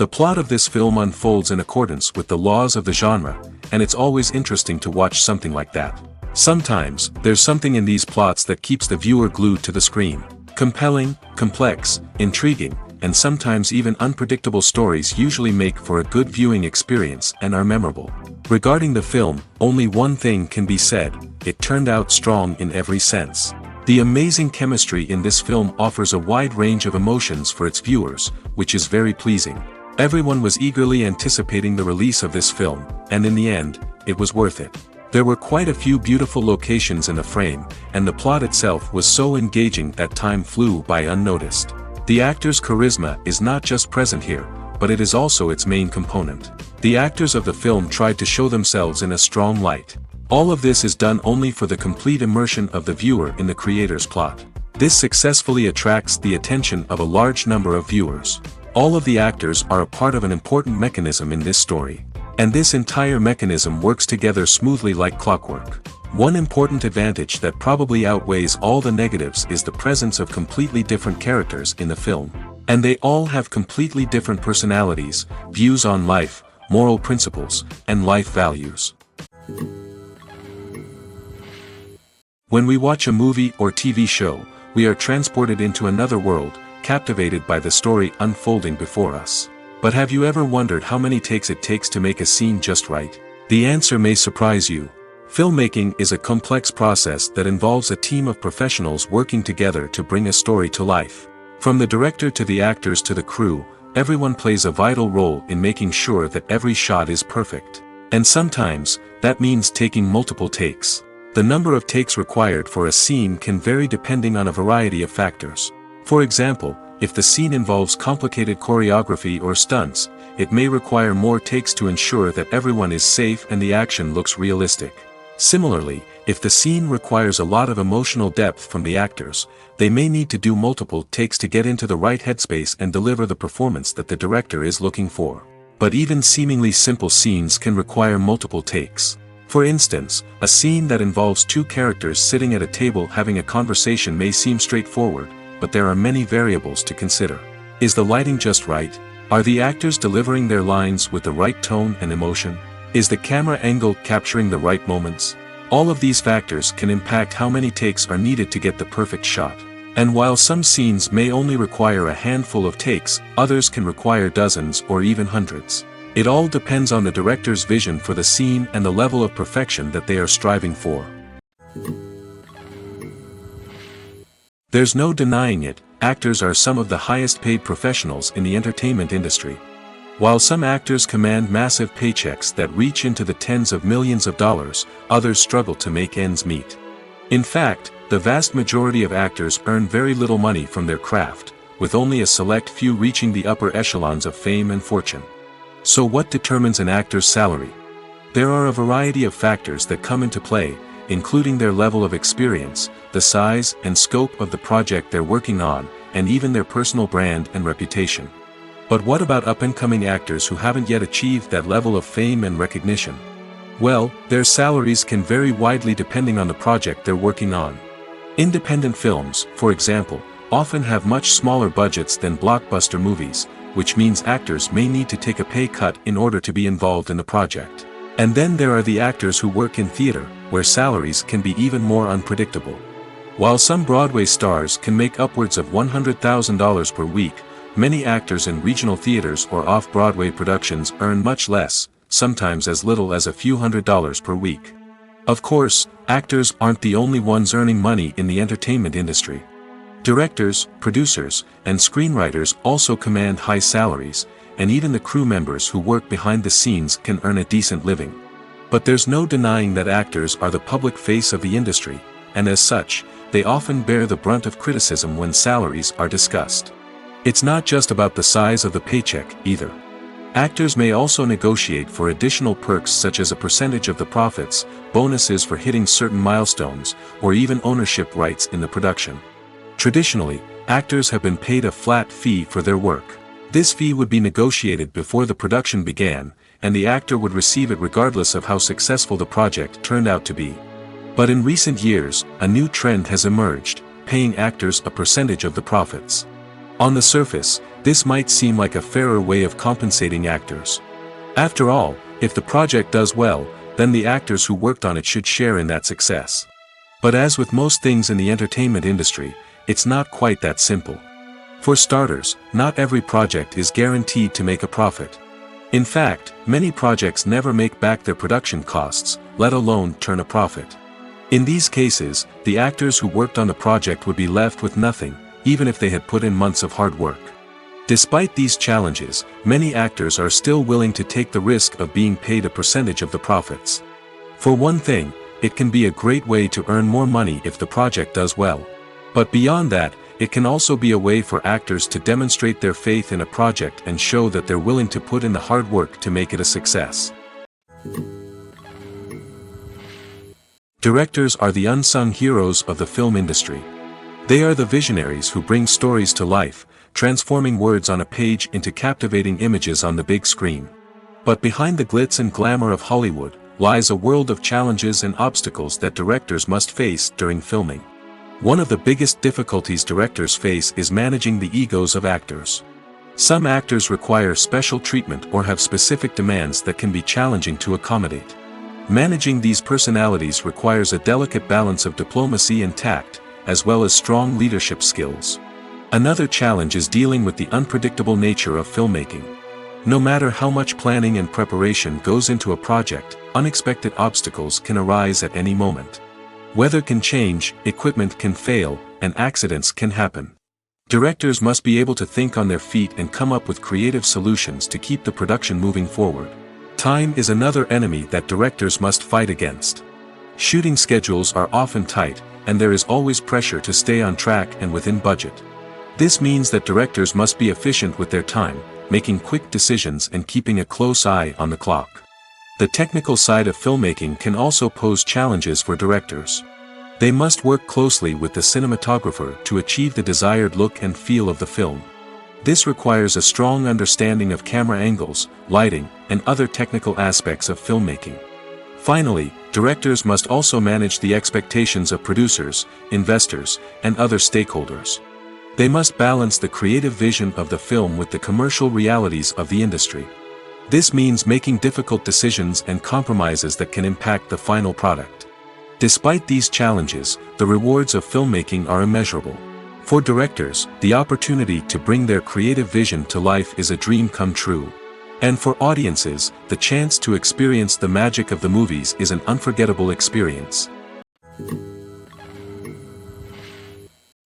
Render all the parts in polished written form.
The plot of this film unfolds in accordance with the laws of the genre, and it's always interesting to watch something like that. Sometimes, there's something in these plots that keeps the viewer glued to the screen. Compelling, complex, intriguing, and sometimes even unpredictable stories usually make for a good viewing experience and are memorable. Regarding the film, only one thing can be said: it turned out strong in every sense. The amazing chemistry in this film offers a wide range of emotions for its viewers, which is very pleasing. Everyone was eagerly anticipating the release of this film, and in the end, it was worth it. There were quite a few beautiful locations in the frame, and the plot itself was so engaging that time flew by unnoticed. The actor's charisma is not just present here, but it is also its main component. The actors of the film tried to show themselves in a strong light. All of this is done only for the complete immersion of the viewer in the creator's plot. This successfully attracts the attention of a large number of viewers. All of the actors are a part of an important mechanism in this story. And this entire mechanism works together smoothly like clockwork. One important advantage that probably outweighs all the negatives is the presence of completely different characters in the film. And they all have completely different personalities, views on life, moral principles, and life values. When we watch a movie or TV show, we are transported into another world, captivated by the story unfolding before us. But have you ever wondered how many takes it takes to make a scene just right? The answer may surprise you. Filmmaking is a complex process that involves a team of professionals working together to bring a story to life. From the director to the actors to the crew, everyone plays a vital role in making sure that every shot is perfect. And sometimes, that means taking multiple takes. The number of takes required for a scene can vary depending on a variety of factors. For example, if the scene involves complicated choreography or stunts, it may require more takes to ensure that everyone is safe and the action looks realistic. Similarly, if the scene requires a lot of emotional depth from the actors, they may need to do multiple takes to get into the right headspace and deliver the performance that the director is looking for. But even seemingly simple scenes can require multiple takes. For instance, a scene that involves two characters sitting at a table having a conversation may seem straightforward, but there are many variables to consider. Is the lighting just right? Are the actors delivering their lines with the right tone and emotion? Is the camera angle capturing the right moments? All of these factors can impact how many takes are needed to get the perfect shot. And while some scenes may only require a handful of takes, others can require dozens or even hundreds. It all depends on the director's vision for the scene and the level of perfection that they are striving for. There's no denying it, actors are some of the highest paid professionals in the entertainment industry. While some actors command massive paychecks that reach into the tens of millions of dollars, others struggle to make ends meet. In fact, the vast majority of actors earn very little money from their craft, with only a select few reaching the upper echelons of fame and fortune. So what determines an actor's salary? There are a variety of factors that come into play, including their level of experience, the size and scope of the project they're working on, and even their personal brand and reputation. But what about up-and-coming actors who haven't yet achieved that level of fame and recognition? Well, their salaries can vary widely depending on the project they're working on. Independent films, for example, often have much smaller budgets than blockbuster movies, which means actors may need to take a pay cut in order to be involved in the project. And then there are the actors who work in theater, where salaries can be even more unpredictable. While some Broadway stars can make upwards of $100,000 per week, many actors in regional theaters or off-Broadway productions earn much less, sometimes as little as a few $100s per week. Of course, actors aren't the only ones earning money in the entertainment industry. Directors, producers, and screenwriters also command high salaries, and even the crew members who work behind the scenes can earn a decent living. But there's no denying that actors are the public face of the industry, and as such, they often bear the brunt of criticism when salaries are discussed. It's not just about the size of the paycheck, either. Actors may also negotiate for additional perks such as a percentage of the profits, bonuses for hitting certain milestones, or even ownership rights in the production. Traditionally, actors have been paid a flat fee for their work. This fee would be negotiated before the production began, and the actor would receive it regardless of how successful the project turned out to be. But in recent years, a new trend has emerged, paying actors a percentage of the profits. On the surface, This might seem like a fairer way of compensating actors. After all, if the project does well, then the actors who worked on it should share in that success. But as with most things in the entertainment industry, it's not quite that simple. For starters, not every project is guaranteed to make a profit. In fact, many projects never make back their production costs, let alone turn a profit. In these cases, the actors who worked on the project would be left with nothing, even if they had put in months of hard work. Despite these challenges, many actors are still willing to take the risk of being paid a percentage of the profits. For one thing, it can be a great way to earn more money if the project does well. But beyond that, it can also be a way for actors to demonstrate their faith in a project and show that they're willing to put in the hard work to make it a success. Directors are the unsung heroes of the film industry. They are the visionaries who bring stories to life, transforming words on a page into captivating images on the big screen. But behind the glitz and glamour of Hollywood, lies a world of challenges and obstacles that directors must face during filming. One of the biggest difficulties directors face is managing the egos of actors. Some actors require special treatment or have specific demands that can be challenging to accommodate. Managing these personalities requires a delicate balance of diplomacy and tact, as well as strong leadership skills. Another challenge is dealing with the unpredictable nature of filmmaking. No matter how much planning and preparation goes into a project, unexpected obstacles can arise at any moment. Weather can change, equipment can fail, and accidents can happen. Directors must be able to think on their feet and come up with creative solutions to keep the production moving forward. Time is another enemy that directors must fight against. Shooting schedules are often tight, and there is always pressure to stay on track and within budget. This means that directors must be efficient with their time, making quick decisions and keeping a close eye on the clock. The technical side of filmmaking can also pose challenges for directors. They must work closely with the cinematographer to achieve the desired look and feel of the film. This requires a strong understanding of camera angles, lighting, and other technical aspects of filmmaking. Finally, directors must also manage the expectations of producers, investors, and other stakeholders. They must balance the creative vision of the film with the commercial realities of the industry. This means making difficult decisions and compromises that can impact the final product. Despite these challenges, the rewards of filmmaking are immeasurable. For directors, the opportunity to bring their creative vision to life is a dream come true. And for audiences, the chance to experience the magic of the movies is an unforgettable experience.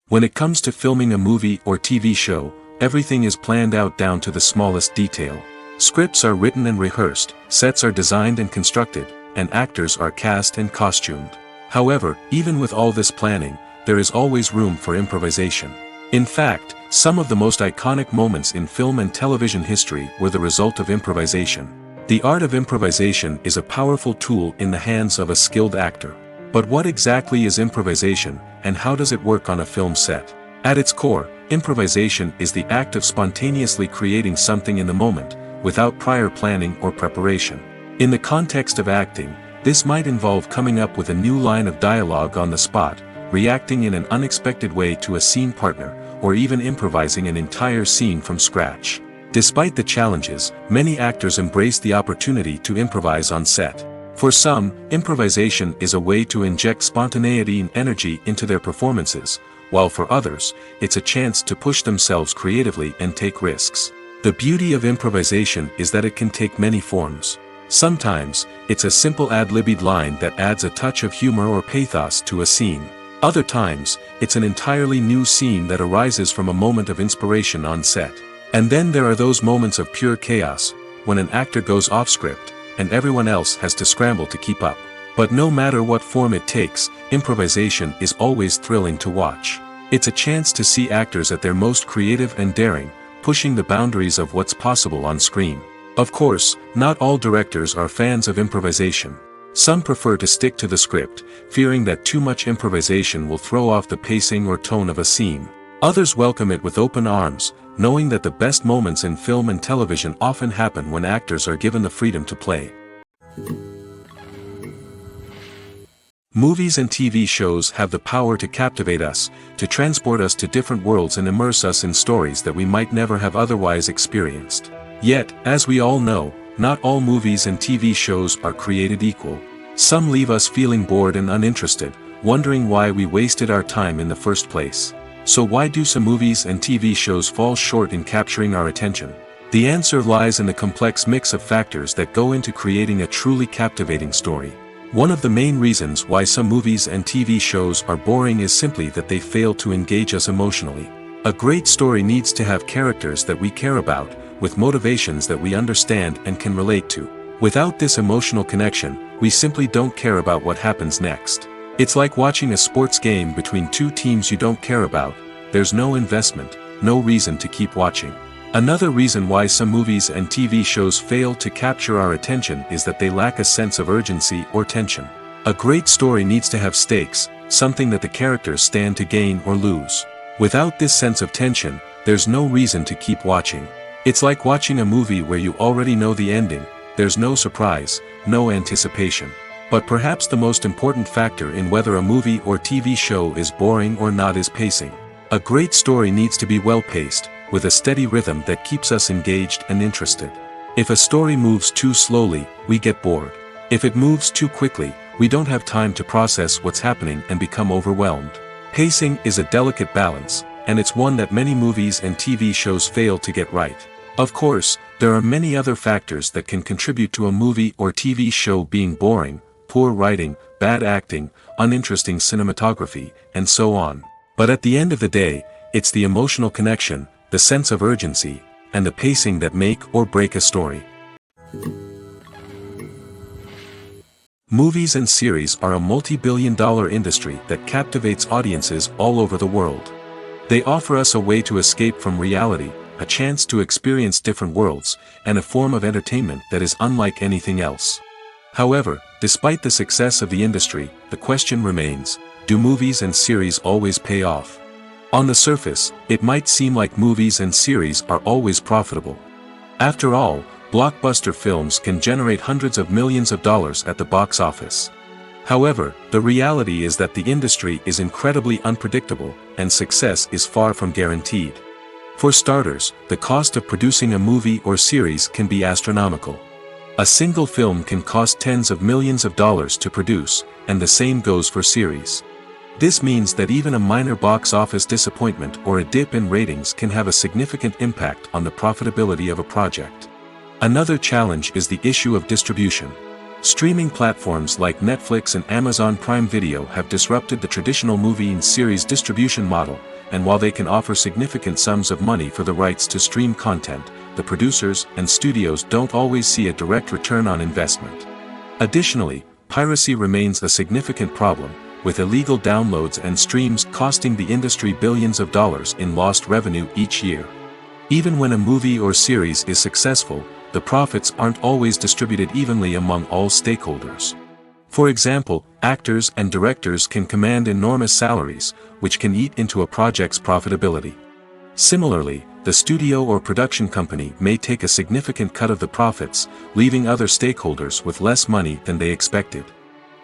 When it comes to filming a movie or TV show, everything is planned out down to the smallest detail. Scripts are written and rehearsed, sets are designed and constructed, and actors are cast and costumed. However, even with all this planning, there is always room for improvisation. In fact, some of the most iconic moments in film and television history were the result of improvisation. The art of improvisation is a powerful tool in the hands of a skilled actor. But what exactly is improvisation, and how does it work on a film set? At its core, improvisation is the act of spontaneously creating something in the moment, without prior planning or preparation. In the context of acting, this might involve coming up with a new line of dialogue on the spot, reacting in an unexpected way to a scene partner, or even improvising an entire scene from scratch. Despite the challenges, many actors embrace the opportunity to improvise on set. For some, improvisation is a way to inject spontaneity and energy into their performances, while for others, it's a chance to push themselves creatively and take risks. The beauty of improvisation is that it can take many forms. Sometimes, it's a simple ad-libbed line that adds a touch of humor or pathos to a scene. Other times, it's an entirely new scene that arises from a moment of inspiration on set. And then there are those moments of pure chaos, when an actor goes off script, and everyone else has to scramble to keep up. But no matter what form it takes, improvisation is always thrilling to watch. It's a chance to see actors at their most creative and daring, pushing the boundaries of what's possible on screen. Of course, not all directors are fans of improvisation. Some prefer to stick to the script, fearing that too much improvisation will throw off the pacing or tone of a scene. Others welcome it with open arms, knowing that the best moments in film and television often happen when actors are given the freedom to play. Movies and TV shows have the power to captivate us, to transport us to different worlds and immerse us in stories that we might never have otherwise experienced. Yet, as we all know, not all movies and TV shows are created equal. Some leave us feeling bored and uninterested, wondering why we wasted our time in the first place. So why do some movies and TV shows fall short in capturing our attention? The answer lies in the complex mix of factors that go into creating a truly captivating story. One of the main reasons why some movies and TV shows are boring is simply that they fail to engage us emotionally. A great story needs to have characters that we care about, with motivations that we understand and can relate to. Without this emotional connection, we simply don't care about what happens next. It's like watching a sports game between two teams you don't care about. There's no investment, no reason to keep watching. Another reason why some movies and TV shows fail to capture our attention is that they lack a sense of urgency or tension. A great story needs to have stakes, something that the characters stand to gain or lose. Without this sense of tension, there's no reason to keep watching. It's like watching a movie where you already know the ending. There's no surprise, no anticipation. But perhaps the most important factor in whether a movie or TV show is boring or not is pacing. A great story needs to be well-paced, with a steady rhythm that keeps us engaged and interested. If a story moves too slowly, we get bored. If it moves too quickly, we don't have time to process what's happening and become overwhelmed. Pacing is a delicate balance, and it's one that many movies and TV shows fail to get right. Of course, there are many other factors that can contribute to a movie or TV show being boring: poor writing, bad acting, uninteresting cinematography, and so on. But at the end of the day, it's the emotional connection, the sense of urgency, and the pacing that make or break a story. Movies and series are a multi-billion-dollar industry that captivates audiences all over the world. They offer us a way to escape from reality, a chance to experience different worlds, and a form of entertainment that is unlike anything else. However, despite the success of the industry, the question remains: do movies and series always pay off? On the surface, it might seem like movies and series are always profitable. After all, blockbuster films can generate hundreds of millions of dollars at the box office. However, the reality is that the industry is incredibly unpredictable, and success is far from guaranteed. For starters, the cost of producing a movie or series can be astronomical. A single film can cost tens of millions of dollars to produce, and the same goes for series. This means that even a minor box office disappointment or a dip in ratings can have a significant impact on the profitability of a project. Another challenge is the issue of distribution. Streaming platforms like Netflix and Amazon Prime Video have disrupted the traditional movie and series distribution model, and while they can offer significant sums of money for the rights to stream content, the producers and studios don't always see a direct return on investment. Additionally, piracy remains a significant problem, with illegal downloads and streams costing the industry billions of dollars in lost revenue each year. Even when a movie or series is successful, the profits aren't always distributed evenly among all stakeholders. For example, actors and directors can command enormous salaries, which can eat into a project's profitability. Similarly, the studio or production company may take a significant cut of the profits, leaving other stakeholders with less money than they expected.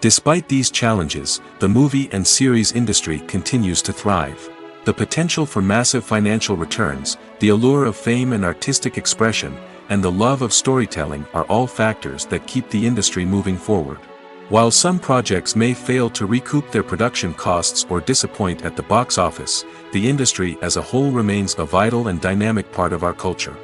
Despite these challenges, the movie and series industry continues to thrive. The potential for massive financial returns, the allure of fame and artistic expression, and the love of storytelling are all factors that keep the industry moving forward. While some projects may fail to recoup their production costs or disappoint at the box office, the industry as a whole remains a vital and dynamic part of our culture.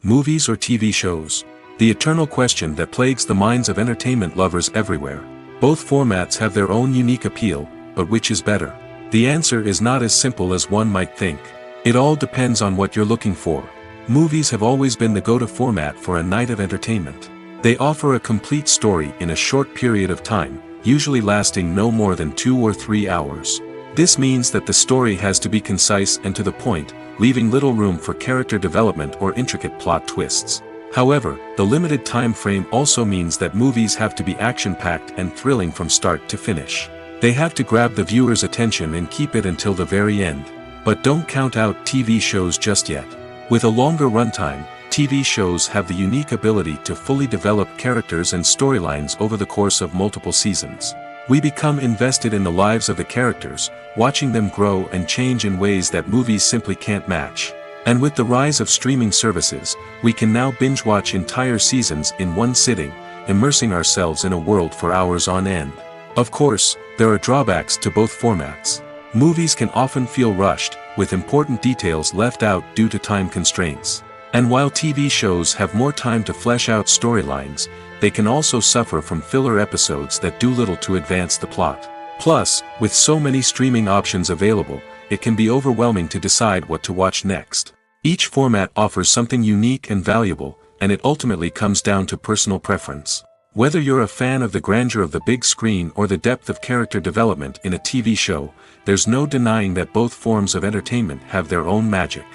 Movies or TV shows? The eternal question that plagues the minds of entertainment lovers everywhere. Both formats have their own unique appeal, but which is better? The answer is not as simple as one might think. It all depends on what you're looking for. Movies have always been the go-to format for a night of entertainment. They offer a complete story in a short period of time, usually lasting no more than 2 or 3 hours. This means that the story has to be concise and to the point, leaving little room for character development or intricate plot twists. However, the limited time frame also means that movies have to be action-packed and thrilling from start to finish. They have to grab the viewer's attention and keep it until the very end. But don't count out TV shows just yet. With a longer runtime, TV shows have the unique ability to fully develop characters and storylines over the course of multiple seasons. We become invested in the lives of the characters, watching them grow and change in ways that movies simply can't match. And with the rise of streaming services, we can now binge-watch entire seasons in one sitting, immersing ourselves in a world for hours on end. Of course, there are drawbacks to both formats. Movies can often feel rushed, with important details left out due to time constraints. And while TV shows have more time to flesh out storylines, they can also suffer from filler episodes that do little to advance the plot. Plus, with so many streaming options available, it can be overwhelming to decide what to watch next. Each format offers something unique and valuable, and it ultimately comes down to personal preference. Whether you're a fan of the grandeur of the big screen or the depth of character development in a TV show, there's no denying that both forms of entertainment have their own magic.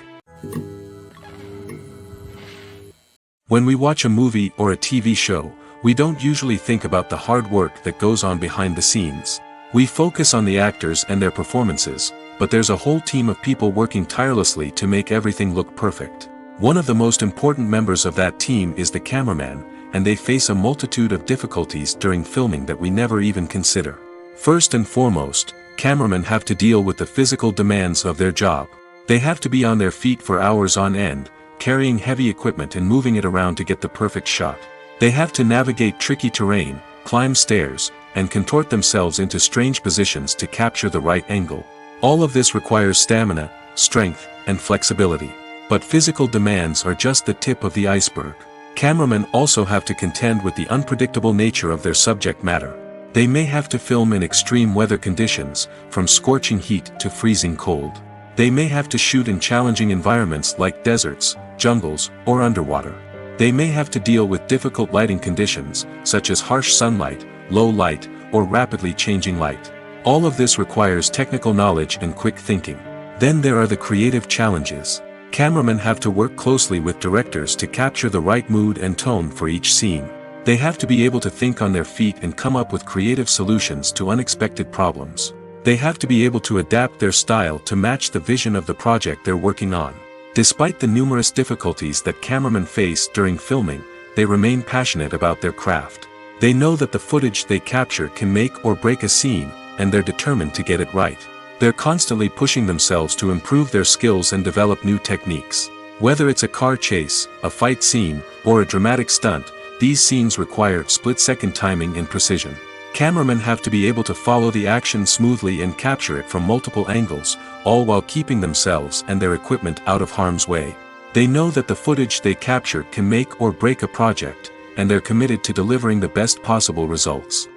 When we watch a movie or a TV show, we don't usually think about the hard work that goes on behind the scenes. We focus on the actors and their performances, but there's a whole team of people working tirelessly to make everything look perfect. One of the most important members of that team is the cameraman, and they face a multitude of difficulties during filming that we never even consider. First and foremost, cameramen have to deal with the physical demands of their job. They have to be on their feet for hours on end, carrying heavy equipment and moving it around to get the perfect shot. They have to navigate tricky terrain, climb stairs, and contort themselves into strange positions to capture the right angle. All of this requires stamina, strength, and flexibility. But physical demands are just the tip of the iceberg. Cameramen also have to contend with the unpredictable nature of their subject matter. They may have to film in extreme weather conditions, from scorching heat to freezing cold. They may have to shoot in challenging environments like deserts, jungles, or underwater. They may have to deal with difficult lighting conditions, such as harsh sunlight, low light, or rapidly changing light. All of this requires technical knowledge and quick thinking. Then there are the creative challenges. Cameramen have to work closely with directors to capture the right mood and tone for each scene. They have to be able to think on their feet and come up with creative solutions to unexpected problems. They have to be able to adapt their style to match the vision of the project they're working on. Despite the numerous difficulties that cameramen face during filming, they remain passionate about their craft. They know that the footage they capture can make or break a scene, and they're determined to get it right. They're constantly pushing themselves to improve their skills and develop new techniques. Whether it's a car chase, a fight scene, or a dramatic stunt, these scenes require split-second timing and precision. Cameramen have to be able to follow the action smoothly and capture it from multiple angles, all while keeping themselves and their equipment out of harm's way. They know that the footage they capture can make or break a project, and they're committed to delivering the best possible results.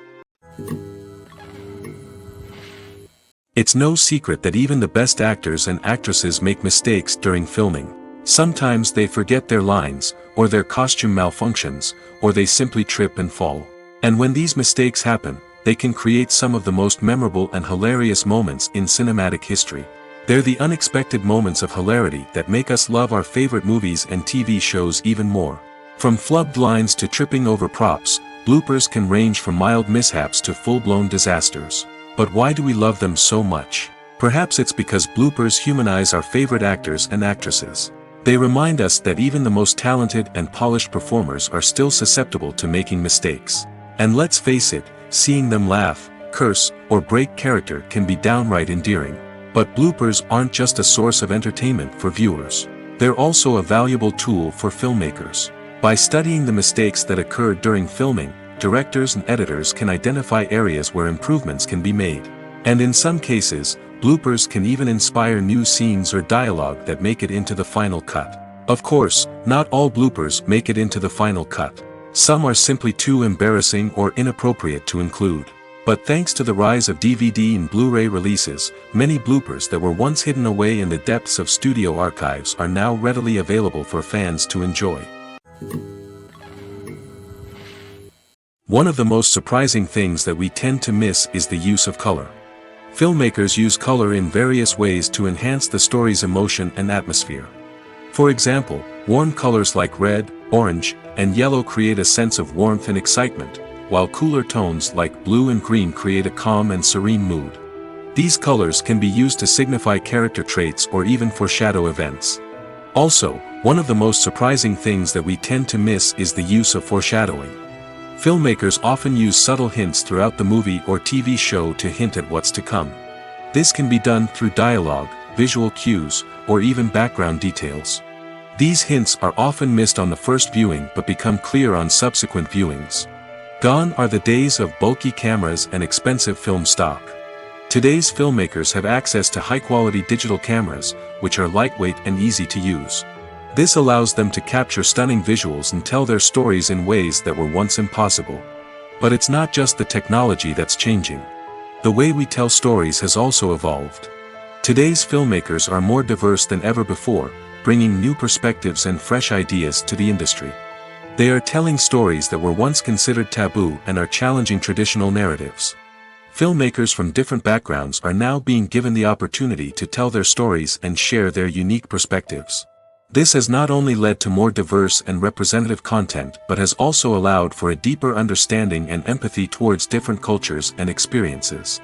It's no secret that even the best actors and actresses make mistakes during filming. Sometimes they forget their lines, or their costume malfunctions, or they simply trip and fall. And when these mistakes happen, they can create some of the most memorable and hilarious moments in cinematic history. They're the unexpected moments of hilarity that make us love our favorite movies and TV shows even more. From flubbed lines to tripping over props, bloopers can range from mild mishaps to full-blown disasters. But why do we love them so much? Perhaps it's because bloopers humanize our favorite actors and actresses. They remind us that even the most talented and polished performers are still susceptible to making mistakes. And let's face it, seeing them laugh, curse, or break character can be downright endearing. But bloopers aren't just a source of entertainment for viewers. They're also a valuable tool for filmmakers. By studying the mistakes that occurred during filming, directors and editors can identify areas where improvements can be made. And in some cases, bloopers can even inspire new scenes or dialogue that make it into the final cut. Of course, not all bloopers make it into the final cut. Some are simply too embarrassing or inappropriate to include. But thanks to the rise of DVD and Blu-ray releases, many bloopers that were once hidden away in the depths of studio archives are now readily available for fans to enjoy. One of the most surprising things that we tend to miss is the use of color. Filmmakers use color in various ways to enhance the story's emotion and atmosphere. For example, warm colors like red, orange, and yellow create a sense of warmth and excitement, while cooler tones like blue and green create a calm and serene mood. These colors can be used to signify character traits or even foreshadow events. Also, one of the most surprising things that we tend to miss is the use of foreshadowing. Filmmakers often use subtle hints throughout the movie or TV show to hint at what's to come. This can be done through dialogue, visual cues, or even background details. These hints are often missed on the first viewing but become clear on subsequent viewings. Gone are the days of bulky cameras and expensive film stock. Today's filmmakers have access to high-quality digital cameras, which are lightweight and easy to use. This allows them to capture stunning visuals and tell their stories in ways that were once impossible. But it's not just the technology that's changing. The way we tell stories has also evolved. Today's filmmakers are more diverse than ever before, bringing new perspectives and fresh ideas to the industry. They are telling stories that were once considered taboo and are challenging traditional narratives. Filmmakers from different backgrounds are now being given the opportunity to tell their stories and share their unique perspectives. This has not only led to more diverse and representative content but has also allowed for a deeper understanding and empathy towards different cultures and experiences.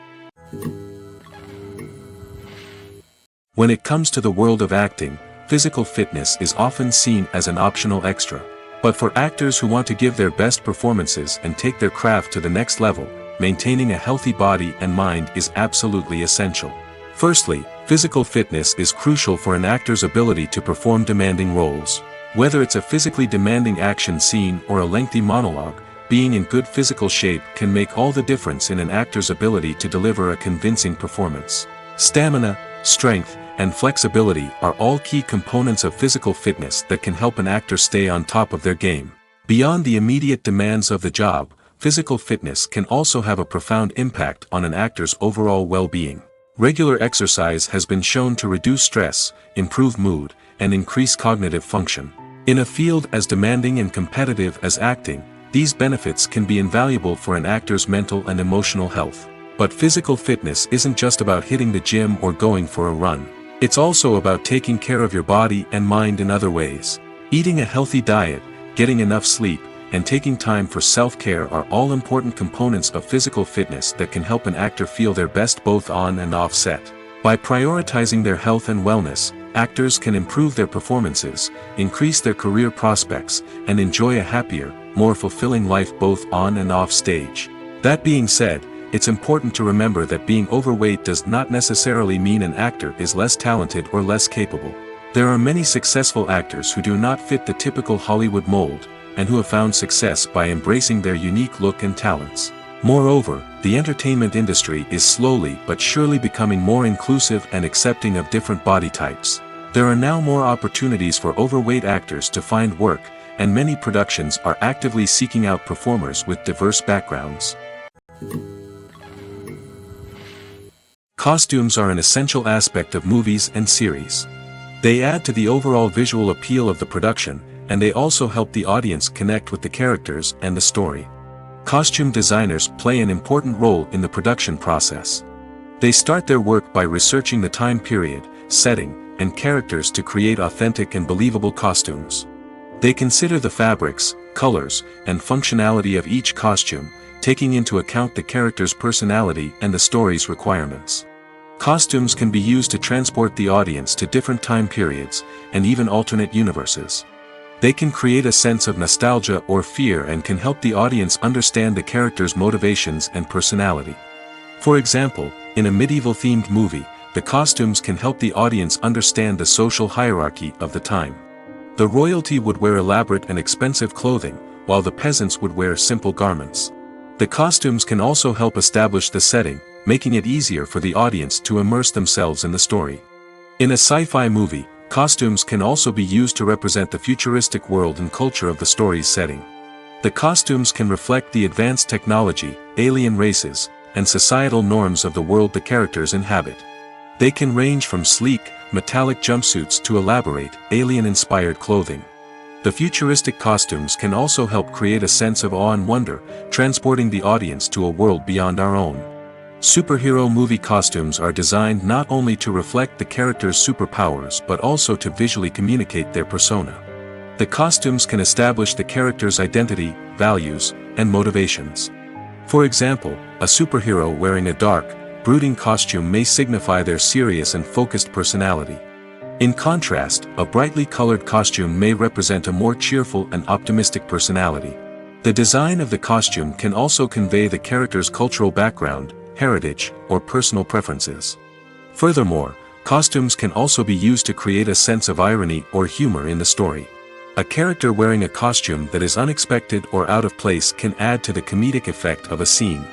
When it comes to the world of acting, physical fitness is often seen as an optional extra. But for actors who want to give their best performances and take their craft to the next level, maintaining a healthy body and mind is absolutely essential. Firstly, physical fitness is crucial for an actor's ability to perform demanding roles. Whether it's a physically demanding action scene or a lengthy monologue, being in good physical shape can make all the difference in an actor's ability to deliver a convincing performance. Stamina, strength, and flexibility are all key components of physical fitness that can help an actor stay on top of their game. Beyond the immediate demands of the job, physical fitness can also have a profound impact on an actor's overall well-being. Regular exercise has been shown to reduce stress, improve mood, and increase cognitive function. In a field as demanding and competitive as acting, these benefits can be invaluable for an actor's mental and emotional health. But physical fitness isn't just about hitting the gym or going for a run. It's also about taking care of your body and mind in other ways. Eating a healthy diet, getting enough sleep, and taking time for self-care are all important components of physical fitness that can help an actor feel their best both on and off set. By prioritizing their health and wellness, actors can improve their performances, increase their career prospects, and enjoy a happier, more fulfilling life both on and off stage. That being said, it's important to remember that being overweight does not necessarily mean an actor is less talented or less capable. There are many successful actors who do not fit the typical Hollywood mold, and who have found success by embracing their unique look and talents. Moreover, the entertainment industry is slowly but surely becoming more inclusive and accepting of different body types. There are now more opportunities for overweight actors to find work, and many productions are actively seeking out performers with diverse backgrounds. Costumes are an essential aspect of movies and series. They add to the overall visual appeal of the production, and they also help the audience connect with the characters and the story. Costume designers play an important role in the production process. They start their work by researching the time period, setting, and characters to create authentic and believable costumes. They consider the fabrics, colors, and functionality of each costume, taking into account the character's personality and the story's requirements. Costumes can be used to transport the audience to different time periods, and even alternate universes. They can create a sense of nostalgia or fear and can help the audience understand the character's motivations and personality. For example, in a medieval-themed movie, the costumes can help the audience understand the social hierarchy of the time. The royalty would wear elaborate and expensive clothing, while the peasants would wear simple garments. The costumes can also help establish the setting, making it easier for the audience to immerse themselves in the story. In a sci-fi movie, costumes can also be used to represent the futuristic world and culture of the story's setting. The costumes can reflect the advanced technology, alien races, and societal norms of the world the characters inhabit. They can range from sleek, metallic jumpsuits to elaborate, alien-inspired clothing. The futuristic costumes can also help create a sense of awe and wonder, transporting the audience to a world beyond our own. Superhero movie costumes are designed not only to reflect the character's superpowers but also to visually communicate their persona. The costumes can establish the character's identity, values, and motivations. For example, a superhero wearing a dark, brooding costume may signify their serious and focused personality. In contrast, a brightly colored costume may represent a more cheerful and optimistic personality. The design of the costume can also convey the character's cultural background, heritage, or personal preferences. Furthermore, costumes can also be used to create a sense of irony or humor in the story. A character wearing a costume that is unexpected or out of place can add to the comedic effect of a scene.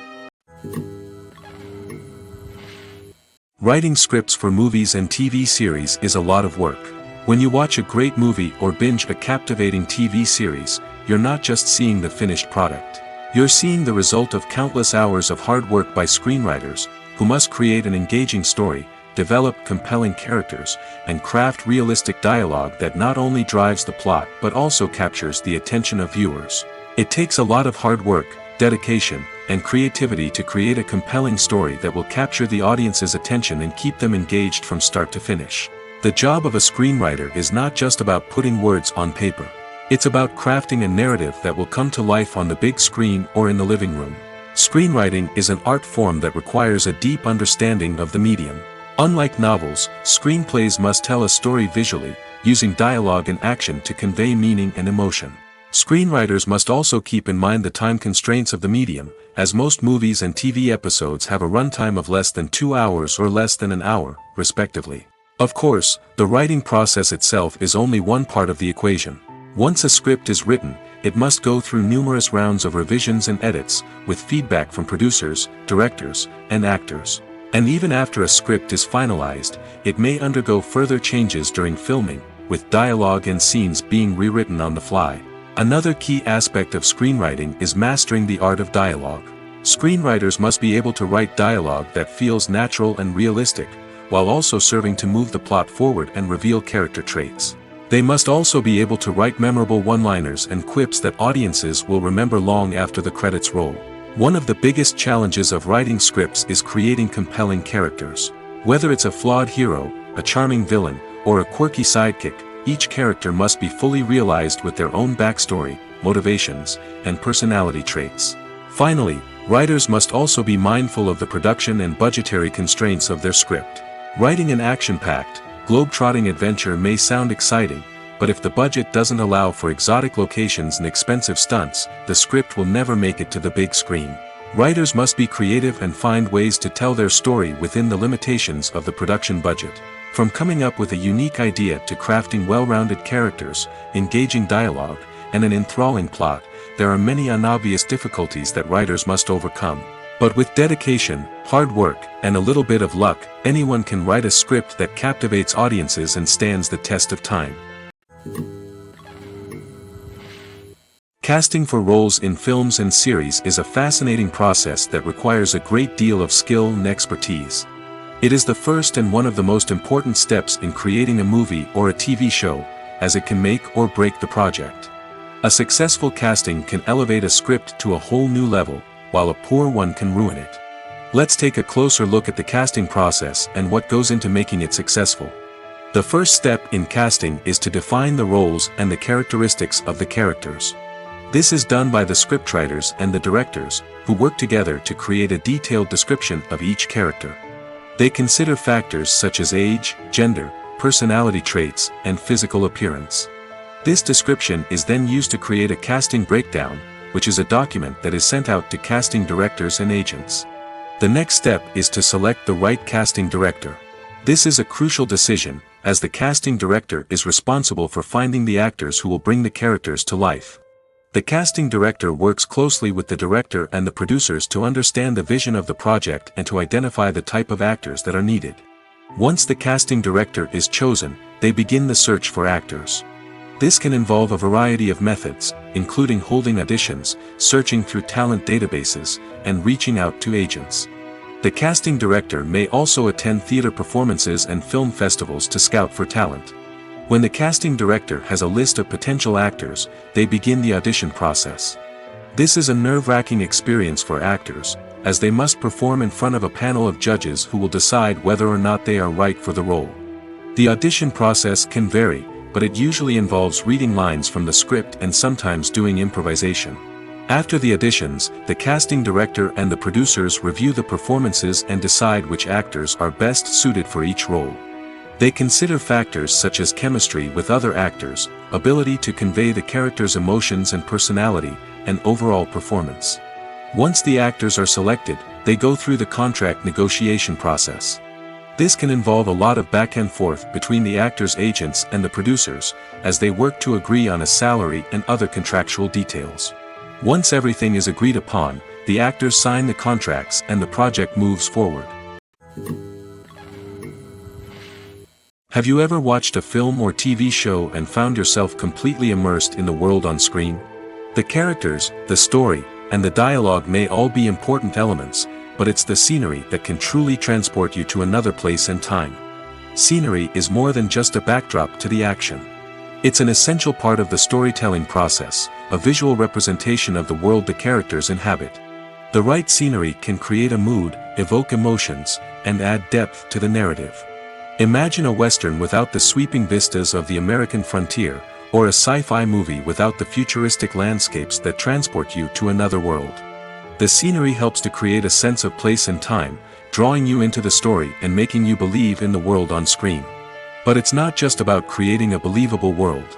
Writing scripts for movies and TV series is a lot of work. When you watch a great movie or binge a captivating TV series, you're not just seeing the finished product. You're seeing the result of countless hours of hard work by screenwriters, who must create an engaging story, develop compelling characters, and craft realistic dialogue that not only drives the plot but also captures the attention of viewers. It takes a lot of hard work, dedication, and creativity to create a compelling story that will capture the audience's attention and keep them engaged from start to finish. The job of a screenwriter is not just about putting words on paper. It's about crafting a narrative that will come to life on the big screen or in the living room. Screenwriting is an art form that requires a deep understanding of the medium. Unlike novels, screenplays must tell a story visually, using dialogue and action to convey meaning and emotion. Screenwriters must also keep in mind the time constraints of the medium, as most movies and TV episodes have a runtime of less than 2 hours or less than an hour, respectively. Of course, the writing process itself is only one part of the equation. Once a script is written, it must go through numerous rounds of revisions and edits, with feedback from producers, directors, and actors. And even after a script is finalized, it may undergo further changes during filming, with dialogue and scenes being rewritten on the fly. Another key aspect of screenwriting is mastering the art of dialogue. Screenwriters must be able to write dialogue that feels natural and realistic, while also serving to move the plot forward and reveal character traits. They must also be able to write memorable one-liners and quips that audiences will remember long after the credits roll. One of the biggest challenges of writing scripts is creating compelling characters. Whether it's a flawed hero, a charming villain, or a quirky sidekick, each character must be fully realized with their own backstory, motivations, and personality traits. Finally, writers must also be mindful of the production and budgetary constraints of their script. Writing an action-packed, globe-trotting adventure may sound exciting, but if the budget doesn't allow for exotic locations and expensive stunts, the script will never make it to the big screen. Writers must be creative and find ways to tell their story within the limitations of the production budget. From coming up with a unique idea to crafting well-rounded characters, engaging dialogue, and an enthralling plot, there are many unobvious difficulties that writers must overcome. But with dedication, hard work, and a little bit of luck, anyone can write a script that captivates audiences and stands the test of time. Casting for roles in films and series is a fascinating process that requires a great deal of skill and expertise. It is the first and one of the most important steps in creating a movie or a TV show, as it can make or break the project. A successful casting can elevate a script to a whole new level, while a poor one can ruin it. Let's take a closer look at the casting process and what goes into making it successful. The first step in casting is to define the roles and the characteristics of the characters. This is done by the scriptwriters and the directors, who work together to create a detailed description of each character. They consider factors such as age, gender, personality traits, and physical appearance. This description is then used to create a casting breakdown, which is a document that is sent out to casting directors and agents. The next step is to select the right casting director. This is a crucial decision, as the casting director is responsible for finding the actors who will bring the characters to life. The casting director works closely with the director and the producers to understand the vision of the project and to identify the type of actors that are needed. Once the casting director is chosen, they begin the search for actors. This can involve a variety of methods, including holding auditions, searching through talent databases, and reaching out to agents. The casting director may also attend theater performances and film festivals to scout for talent. When the casting director has a list of potential actors, they begin the audition process. This is a nerve-wracking experience for actors, as they must perform in front of a panel of judges who will decide whether or not they are right for the role. The audition process can vary, but it usually involves reading lines from the script and sometimes doing improvisation. After the auditions, the casting director and the producers review the performances and decide which actors are best suited for each role. They consider factors such as chemistry with other actors, ability to convey the character's emotions and personality, and overall performance. Once the actors are selected, they go through the contract negotiation process. This can involve a lot of back and forth between the actors' agents and the producers, as they work to agree on a salary and other contractual details. Once everything is agreed upon, the actors sign the contracts and the project moves forward. Have you ever watched a film or TV show and found yourself completely immersed in the world on screen? The characters, the story, and the dialogue may all be important elements, but it's the scenery that can truly transport you to another place and time. Scenery is more than just a backdrop to the action. It's an essential part of the storytelling process, a visual representation of the world the characters inhabit. The right scenery can create a mood, evoke emotions, and add depth to the narrative. Imagine a Western without the sweeping vistas of the American frontier, or a sci-fi movie without the futuristic landscapes that transport you to another world. The scenery helps to create a sense of place and time, drawing you into the story and making you believe in the world on screen. But it's not just about creating a believable world.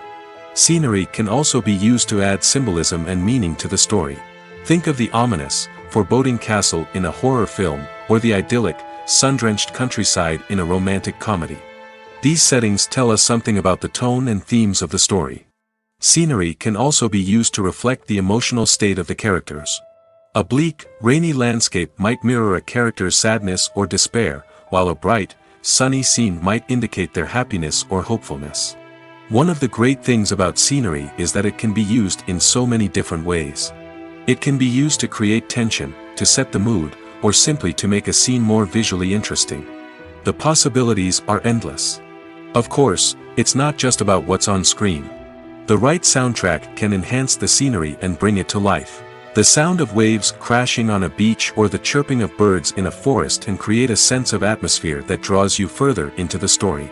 Scenery can also be used to add symbolism and meaning to the story. Think of the ominous, foreboding castle in a horror film, or the idyllic, sun-drenched countryside in a romantic comedy. These settings tell us something about the tone and themes of the story. Scenery can also be used to reflect the emotional state of the characters. A bleak, rainy landscape might mirror a character's sadness or despair, while a bright, sunny scene might indicate their happiness or hopefulness. One of the great things about scenery is that it can be used in so many different ways. It can be used to create tension, to set the mood, or simply to make a scene more visually interesting. The possibilities are endless. Of course, it's not just about what's on screen. The right soundtrack can enhance the scenery and bring it to life. The sound of waves crashing on a beach or the chirping of birds in a forest can create a sense of atmosphere that draws you further into the story.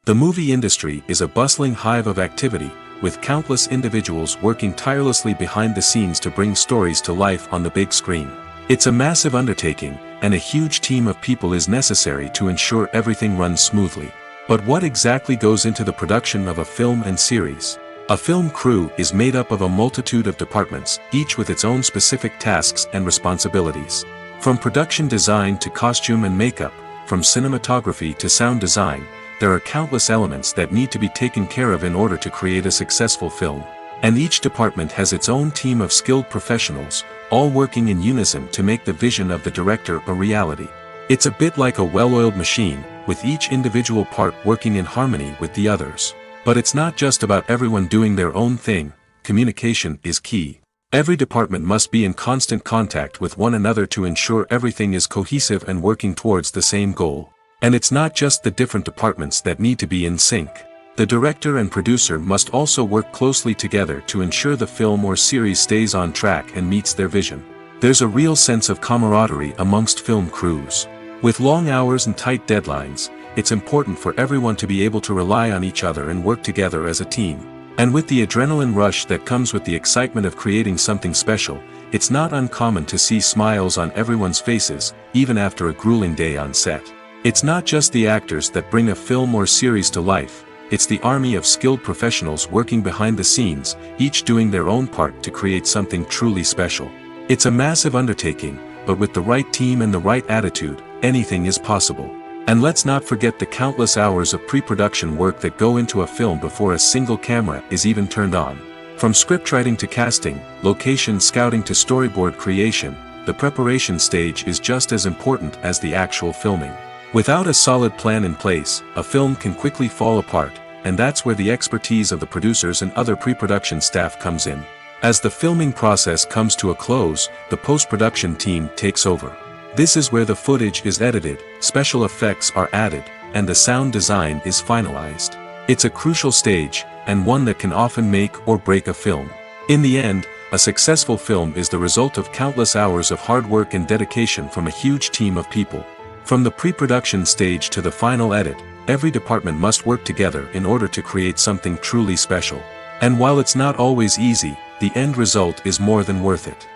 The movie industry is a bustling hive of activity, with countless individuals working tirelessly behind the scenes to bring stories to life on the big screen. It's a massive undertaking, and a huge team of people is necessary to ensure everything runs smoothly. But what exactly goes into the production of a film and series? A film crew is made up of a multitude of departments, each with its own specific tasks and responsibilities. From production design to costume and makeup, from cinematography to sound design, there are countless elements that need to be taken care of in order to create a successful film. And each department has its own team of skilled professionals, all working in unison to make the vision of the director a reality. It's a bit like a well-oiled machine, with each individual part working in harmony with the others. But it's not just about everyone doing their own thing. Communication is key. Every department must be in constant contact with one another to ensure everything is cohesive and working towards the same goal. And it's not just the different departments that need to be in sync. The director and producer must also work closely together to ensure the film or series stays on track and meets their vision. There's a real sense of camaraderie amongst film crews. With long hours and tight deadlines, it's important for everyone to be able to rely on each other and work together as a team. And with the adrenaline rush that comes with the excitement of creating something special, it's not uncommon to see smiles on everyone's faces, even after a grueling day on set. It's not just the actors that bring a film or series to life, it's the army of skilled professionals working behind the scenes, each doing their own part to create something truly special. It's a massive undertaking, but with the right team and the right attitude, anything is possible. And let's not forget the countless hours of pre-production work that go into a film before a single camera is even turned on. From scriptwriting to casting, location scouting to storyboard creation, the preparation stage is just as important as the actual filming. Without a solid plan in place, a film can quickly fall apart, and that's where the expertise of the producers and other pre-production staff comes in. As the filming process comes to a close, the post-production team takes over. This is where the footage is edited, special effects are added, and the sound design is finalized. It's a crucial stage, and one that can often make or break a film. In the end, a successful film is the result of countless hours of hard work and dedication from a huge team of people. From the pre-production stage to the final edit, every department must work together in order to create something truly special. And while it's not always easy, the end result is more than worth it.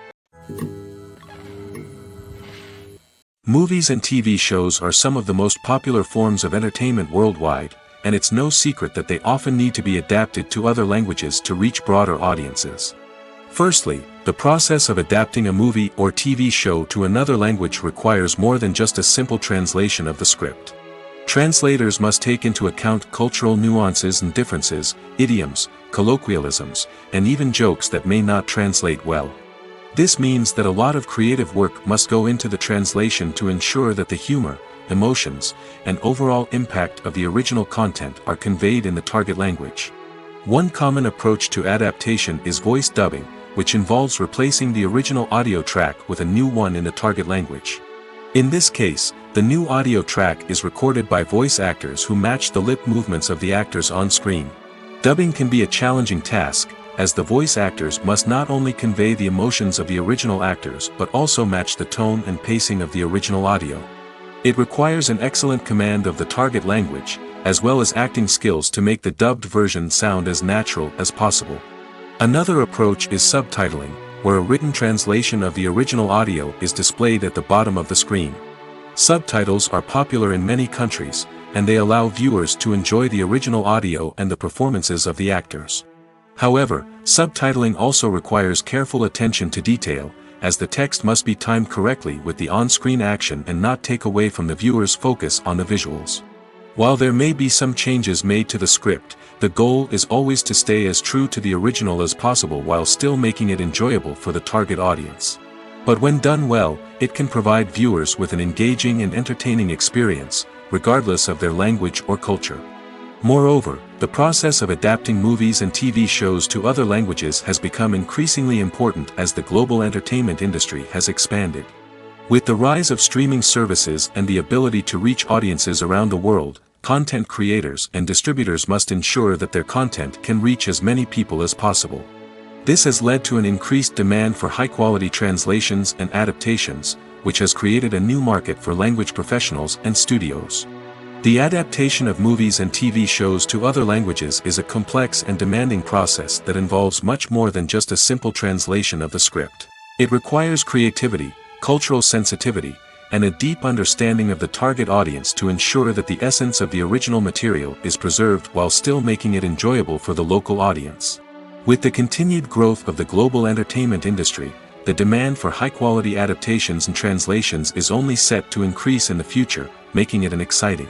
Movies and TV shows are some of the most popular forms of entertainment worldwide, and it's no secret that they often need to be adapted to other languages to reach broader audiences. Firstly, the process of adapting a movie or TV show to another language requires more than just a simple translation of the script. Translators must take into account cultural nuances and differences, idioms, colloquialisms, and even jokes that may not translate well. This means that a lot of creative work must go into the translation to ensure that the humor, emotions, and overall impact of the original content are conveyed in the target language. One common approach to adaptation is voice dubbing, which involves replacing the original audio track with a new one in the target language. In this case, the new audio track is recorded by voice actors who match the lip movements of the actors on screen. Dubbing can be a challenging task, as the voice actors must not only convey the emotions of the original actors but also match the tone and pacing of the original audio. It requires an excellent command of the target language, as well as acting skills to make the dubbed version sound as natural as possible. Another approach is subtitling, where a written translation of the original audio is displayed at the bottom of the screen. Subtitles are popular in many countries, and they allow viewers to enjoy the original audio and the performances of the actors. However, subtitling also requires careful attention to detail, as the text must be timed correctly with the on-screen action and not take away from the viewer's focus on the visuals. While there may be some changes made to the script, the goal is always to stay as true to the original as possible while still making it enjoyable for the target audience. But when done well, it can provide viewers with an engaging and entertaining experience, regardless of their language or culture. Moreover, the process of adapting movies and TV shows to other languages has become increasingly important as the global entertainment industry has expanded. With the rise of streaming services and the ability to reach audiences around the world, content creators and distributors must ensure that their content can reach as many people as possible. This has led to an increased demand for high-quality translations and adaptations, which has created a new market for language professionals and studios. The adaptation of movies and TV shows to other languages is a complex and demanding process that involves much more than just a simple translation of the script. It requires creativity, cultural sensitivity, and a deep understanding of the target audience to ensure that the essence of the original material is preserved while still making it enjoyable for the local audience. With the continued growth of the global entertainment industry, the demand for high-quality adaptations and translations is only set to increase in the future, making it an exciting.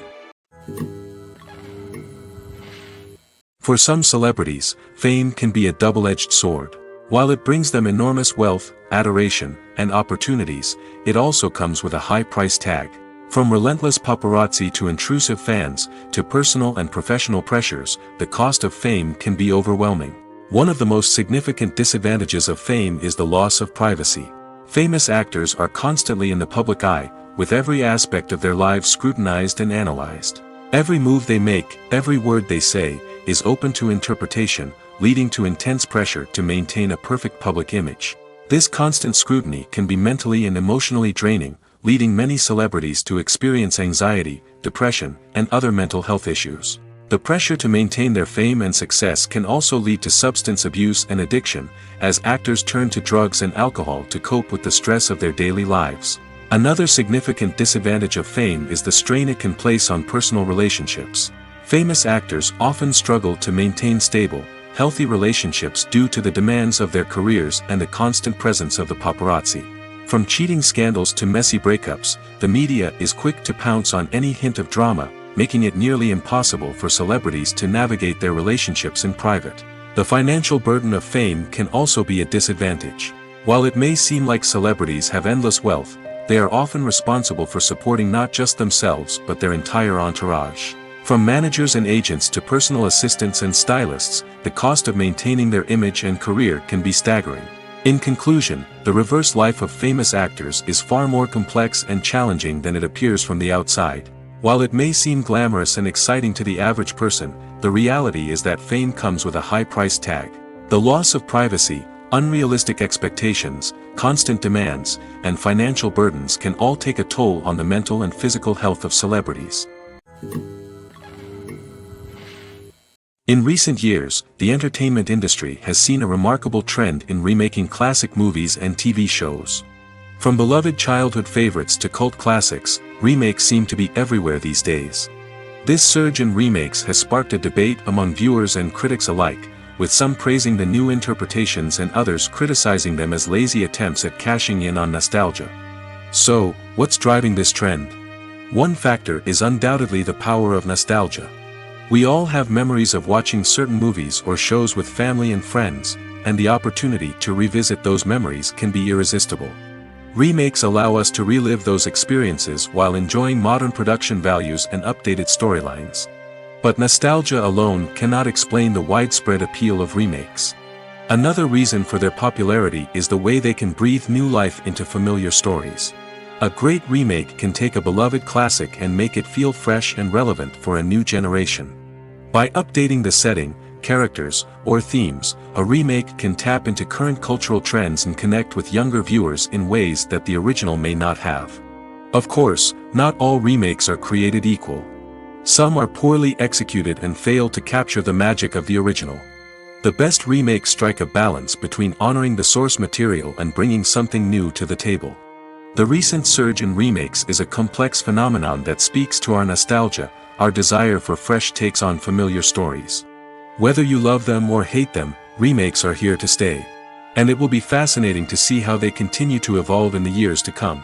For some celebrities, fame can be a double-edged sword. While it brings them enormous wealth, adoration, and opportunities, it also comes with a high price tag. From relentless paparazzi to intrusive fans, to personal and professional pressures, the cost of fame can be overwhelming. One of the most significant disadvantages of fame is the loss of privacy. Famous actors are constantly in the public eye, with every aspect of their lives scrutinized and analyzed. Every move they make, every word they say, is open to interpretation, leading to intense pressure to maintain a perfect public image. This constant scrutiny can be mentally and emotionally draining, leading many celebrities to experience anxiety, depression, and other mental health issues. The pressure to maintain their fame and success can also lead to substance abuse and addiction, as actors turn to drugs and alcohol to cope with the stress of their daily lives. Another significant disadvantage of fame is the strain it can place on personal relationships. Famous actors often struggle to maintain stable, healthy relationships due to the demands of their careers and the constant presence of the paparazzi. From cheating scandals to messy breakups, the media is quick to pounce on any hint of drama, making it nearly impossible for celebrities to navigate their relationships in private. The financial burden of fame can also be a disadvantage. While it may seem like celebrities have endless wealth, they are often responsible for supporting not just themselves but their entire entourage. From managers and agents to personal assistants and stylists, the cost of maintaining their image and career can be staggering. In conclusion, the reverse life of famous actors is far more complex and challenging than it appears from the outside. While it may seem glamorous and exciting to the average person, the reality is that fame comes with a high price tag. The loss of privacy, unrealistic expectations, constant demands, and financial burdens can all take a toll on the mental and physical health of celebrities. In recent years, the entertainment industry has seen a remarkable trend in remaking classic movies and TV shows. From beloved childhood favorites to cult classics, remakes seem to be everywhere these days. This surge in remakes has sparked a debate among viewers and critics alike, with some praising the new interpretations and others criticizing them as lazy attempts at cashing in on nostalgia. So, what's driving this trend? One factor is undoubtedly the power of nostalgia. We all have memories of watching certain movies or shows with family and friends, and the opportunity to revisit those memories can be irresistible. Remakes allow us to relive those experiences while enjoying modern production values and updated storylines. But nostalgia alone cannot explain the widespread appeal of remakes. Another reason for their popularity is the way they can breathe new life into familiar stories. A great remake can take a beloved classic and make it feel fresh and relevant for a new generation. By updating the setting, characters, or themes, a remake can tap into current cultural trends and connect with younger viewers in ways that the original may not have. Of course, not all remakes are created equal. Some are poorly executed and fail to capture the magic of the original. The best remakes strike a balance between honoring the source material and bringing something new to the table. The recent surge in remakes is a complex phenomenon that speaks to our nostalgia, our desire for fresh takes on familiar stories. Whether you love them or hate them, remakes are here to stay. And it will be fascinating to see how they continue to evolve in the years to come.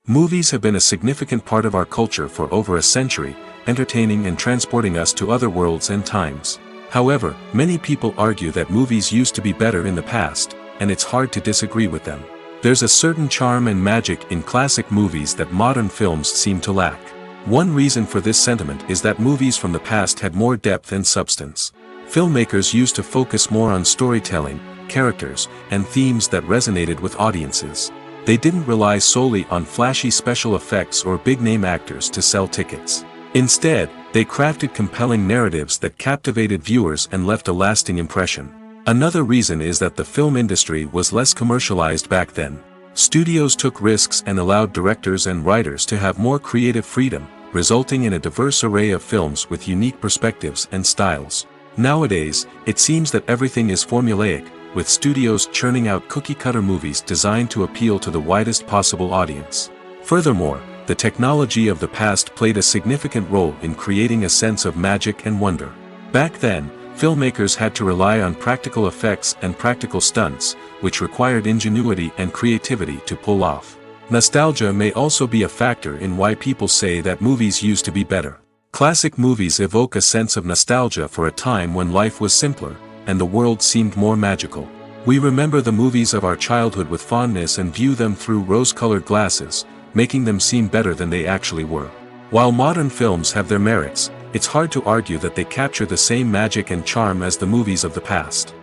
Movies have been a significant part of our culture for over a century, entertaining and transporting us to other worlds and times. However, many people argue that movies used to be better in the past, and it's hard to disagree with them. There's a certain charm and magic in classic movies that modern films seem to lack. One reason for this sentiment is that movies from the past had more depth and substance. Filmmakers used to focus more on storytelling, characters, and themes that resonated with audiences. They didn't rely solely on flashy special effects or big-name actors to sell tickets. Instead, they crafted compelling narratives that captivated viewers and left a lasting impression. Another reason is that the film industry was less commercialized back then. Studios took risks and allowed directors and writers to have more creative freedom, resulting in a diverse array of films with unique perspectives and styles. Nowadays, it seems that everything is formulaic, with studios churning out cookie-cutter movies designed to appeal to the widest possible audience. Furthermore, the technology of the past played a significant role in creating a sense of magic and wonder. Back then, filmmakers had to rely on practical effects and practical stunts, which required ingenuity and creativity to pull off. Nostalgia may also be a factor in why people say that movies used to be better. Classic movies evoke a sense of nostalgia for a time when life was simpler, and the world seemed more magical. We remember the movies of our childhood with fondness and view them through rose-colored glasses, making them seem better than they actually were. While modern films have their merits, it's hard to argue that they capture the same magic and charm as the movies of the past.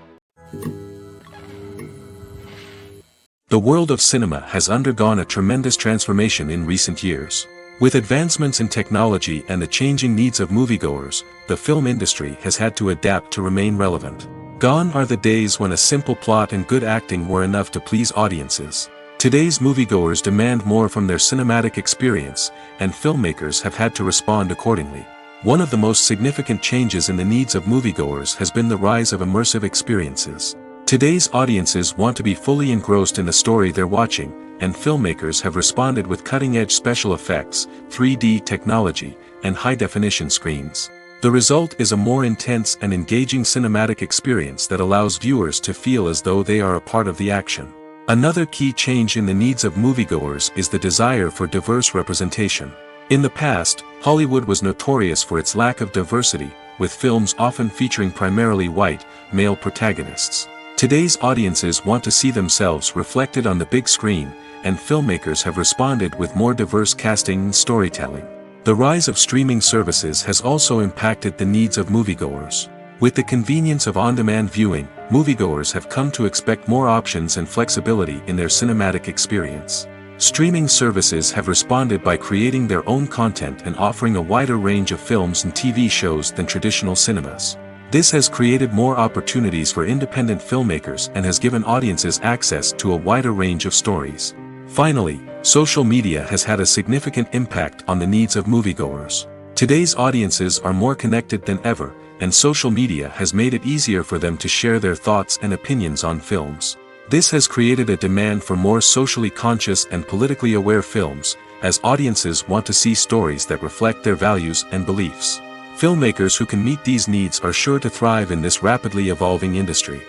The world of cinema has undergone a tremendous transformation in recent years. With advancements in technology and the changing needs of moviegoers, the film industry has had to adapt to remain relevant. Gone are the days when a simple plot and good acting were enough to please audiences. Today's moviegoers demand more from their cinematic experience, and filmmakers have had to respond accordingly. One of the most significant changes in the needs of moviegoers has been the rise of immersive experiences. Today's audiences want to be fully engrossed in the story they're watching, and filmmakers have responded with cutting-edge special effects, 3D technology, and high-definition screens. The result is a more intense and engaging cinematic experience that allows viewers to feel as though they are a part of the action. Another key change in the needs of moviegoers is the desire for diverse representation. In the past, Hollywood was notorious for its lack of diversity, with films often featuring primarily white, male protagonists. Today's audiences want to see themselves reflected on the big screen, and filmmakers have responded with more diverse casting and storytelling. The rise of streaming services has also impacted the needs of moviegoers. With the convenience of on-demand viewing, moviegoers have come to expect more options and flexibility in their cinematic experience. Streaming services have responded by creating their own content and offering a wider range of films and TV shows than traditional cinemas. This has created more opportunities for independent filmmakers and has given audiences access to a wider range of stories. Finally, social media has had a significant impact on the needs of moviegoers. Today's audiences are more connected than ever, and social media has made it easier for them to share their thoughts and opinions on films. This has created a demand for more socially conscious and politically aware films, as audiences want to see stories that reflect their values and beliefs. Filmmakers who can meet these needs are sure to thrive in this rapidly evolving industry.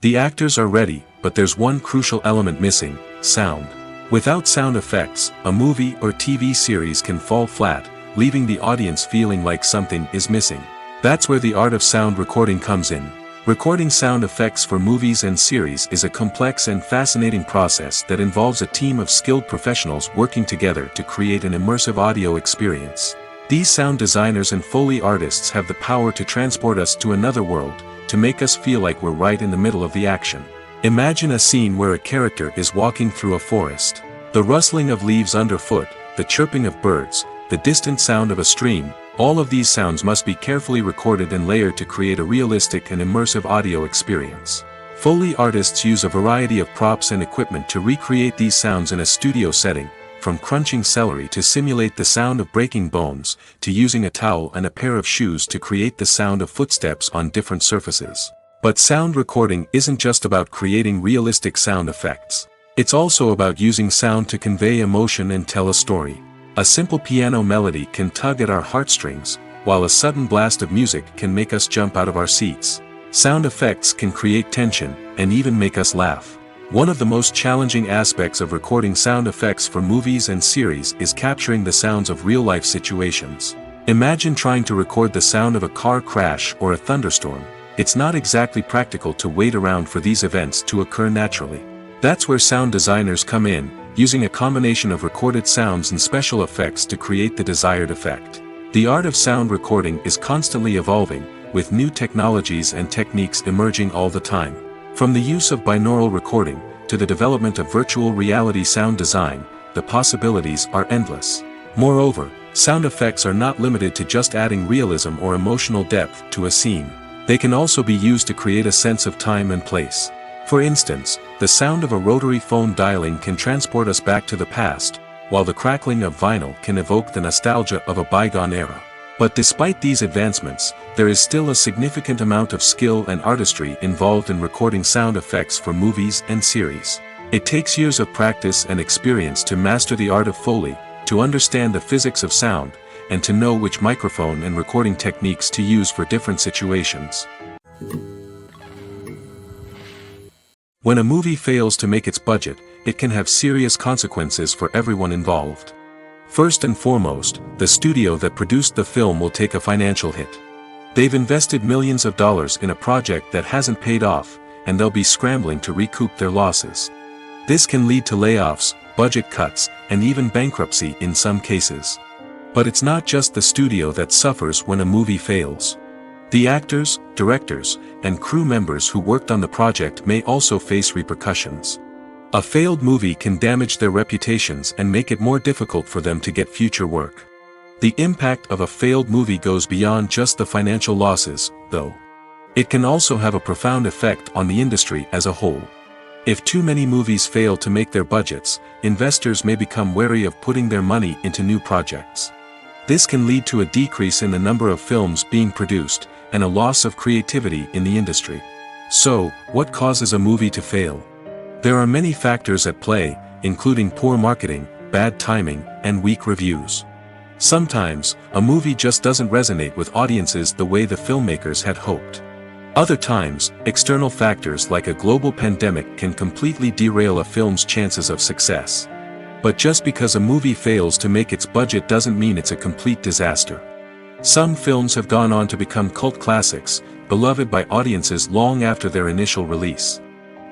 The actors are ready, but there's one crucial element missing: sound. Without sound effects, a movie or TV series can fall flat, leaving the audience feeling like something is missing. That's where the art of sound recording comes in. Recording sound effects for movies and series is a complex and fascinating process that involves a team of skilled professionals working together to create an immersive audio experience. These sound designers and Foley artists have the power to transport us to another world, to make us feel like we're right in the middle of the action. Imagine a scene where a character is walking through a forest. The rustling of leaves underfoot, the chirping of birds, the distant sound of a stream, all of these sounds must be carefully recorded and layered to create a realistic and immersive audio experience. Foley artists use a variety of props and equipment to recreate these sounds in a studio setting, from crunching celery to simulate the sound of breaking bones, to using a towel and a pair of shoes to create the sound of footsteps on different surfaces. But sound recording isn't just about creating realistic sound effects. It's also about using sound to convey emotion and tell a story. A simple piano melody can tug at our heartstrings, while a sudden blast of music can make us jump out of our seats. Sound effects can create tension, and even make us laugh. One of the most challenging aspects of recording sound effects for movies and series is capturing the sounds of real-life situations. Imagine trying to record the sound of a car crash or a thunderstorm. It's not exactly practical to wait around for these events to occur naturally. That's where sound designers come in, using a combination of recorded sounds and special effects to create the desired effect. The art of sound recording is constantly evolving, with new technologies and techniques emerging all the time. From the use of binaural recording, to the development of virtual reality sound design, the possibilities are endless. Moreover, sound effects are not limited to just adding realism or emotional depth to a scene. They can also be used to create a sense of time and place. For instance, the sound of a rotary phone dialing can transport us back to the past, while the crackling of vinyl can evoke the nostalgia of a bygone era. But despite these advancements, there is still a significant amount of skill and artistry involved in recording sound effects for movies and series. It takes years of practice and experience to master the art of Foley, to understand the physics of sound, and to know which microphone and recording techniques to use for different situations. When a movie fails to make its budget, it can have serious consequences for everyone involved. First and foremost, the studio that produced the film will take a financial hit. They've invested millions of dollars in a project that hasn't paid off, and they'll be scrambling to recoup their losses. This can lead to layoffs, budget cuts, and even bankruptcy in some cases. But it's not just the studio that suffers when a movie fails. The actors, directors, and crew members who worked on the project may also face repercussions. A failed movie can damage their reputations and make it more difficult for them to get future work. The impact of a failed movie goes beyond just the financial losses, though. It can also have a profound effect on the industry as a whole. If too many movies fail to make their budgets, investors may become wary of putting their money into new projects. This can lead to a decrease in the number of films being produced, and a loss of creativity in the industry. So, what causes a movie to fail? There are many factors at play, including poor marketing, bad timing, and weak reviews. Sometimes, a movie just doesn't resonate with audiences the way the filmmakers had hoped. Other times, external factors like a global pandemic can completely derail a film's chances of success. But just because a movie fails to make its budget doesn't mean it's a complete disaster. Some films have gone on to become cult classics, beloved by audiences long after their initial release.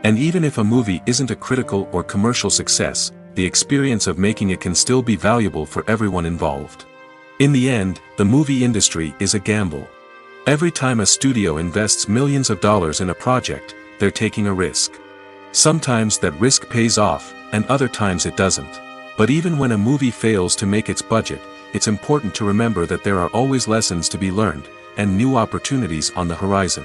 And even if a movie isn't a critical or commercial success, the experience of making it can still be valuable for everyone involved. In the end, the movie industry is a gamble. Every time a studio invests millions of dollars in a project, they're taking a risk. Sometimes that risk pays off, and other times it doesn't. But even when a movie fails to make its budget, it's important to remember that there are always lessons to be learned, and new opportunities on the horizon.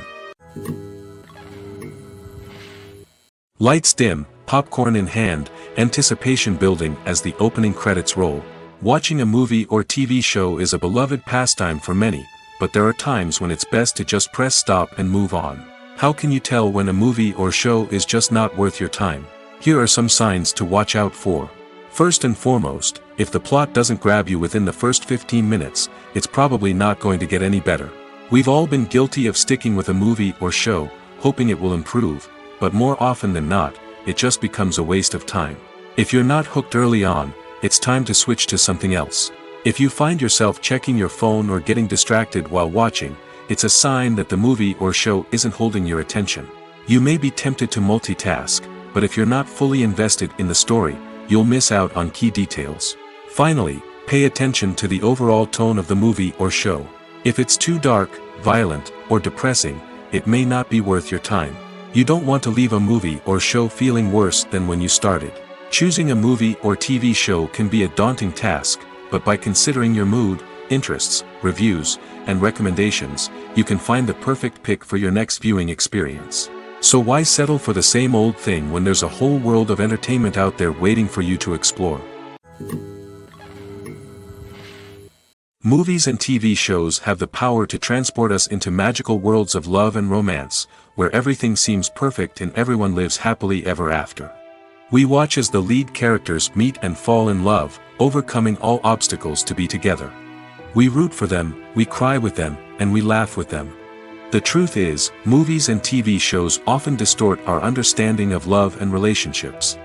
Lights dim, popcorn in hand, anticipation building as the opening credits roll. Watching a movie or TV show is a beloved pastime for many, but there are times when it's best to just press stop and move on. How can you tell when a movie or show is just not worth your time? Here are some signs to watch out for. First and foremost, if the plot doesn't grab you within the first 15 minutes, it's probably not going to get any better. We've all been guilty of sticking with a movie or show, hoping it will improve, but more often than not, it just becomes a waste of time. If you're not hooked early on, it's time to switch to something else. If you find yourself checking your phone or getting distracted while watching, it's a sign that the movie or show isn't holding your attention. You may be tempted to multitask, but if you're not fully invested in the story, you'll miss out on key details. Finally, pay attention to the overall tone of the movie or show. If it's too dark, violent, or depressing, it may not be worth your time. You don't want to leave a movie or show feeling worse than when you started. Choosing a movie or TV show can be a daunting task, but by considering your mood, interests, reviews, and recommendations, you can find the perfect pick for your next viewing experience. So why settle for the same old thing when there's a whole world of entertainment out there waiting for you to explore? Movies and TV shows have the power to transport us into magical worlds of love and romance, where everything seems perfect and everyone lives happily ever after. We watch as the lead characters meet and fall in love, overcoming all obstacles to be together. We root for them, we cry with them, and we laugh with them. The truth is, movies and TV shows often distort our understanding of love and relationships.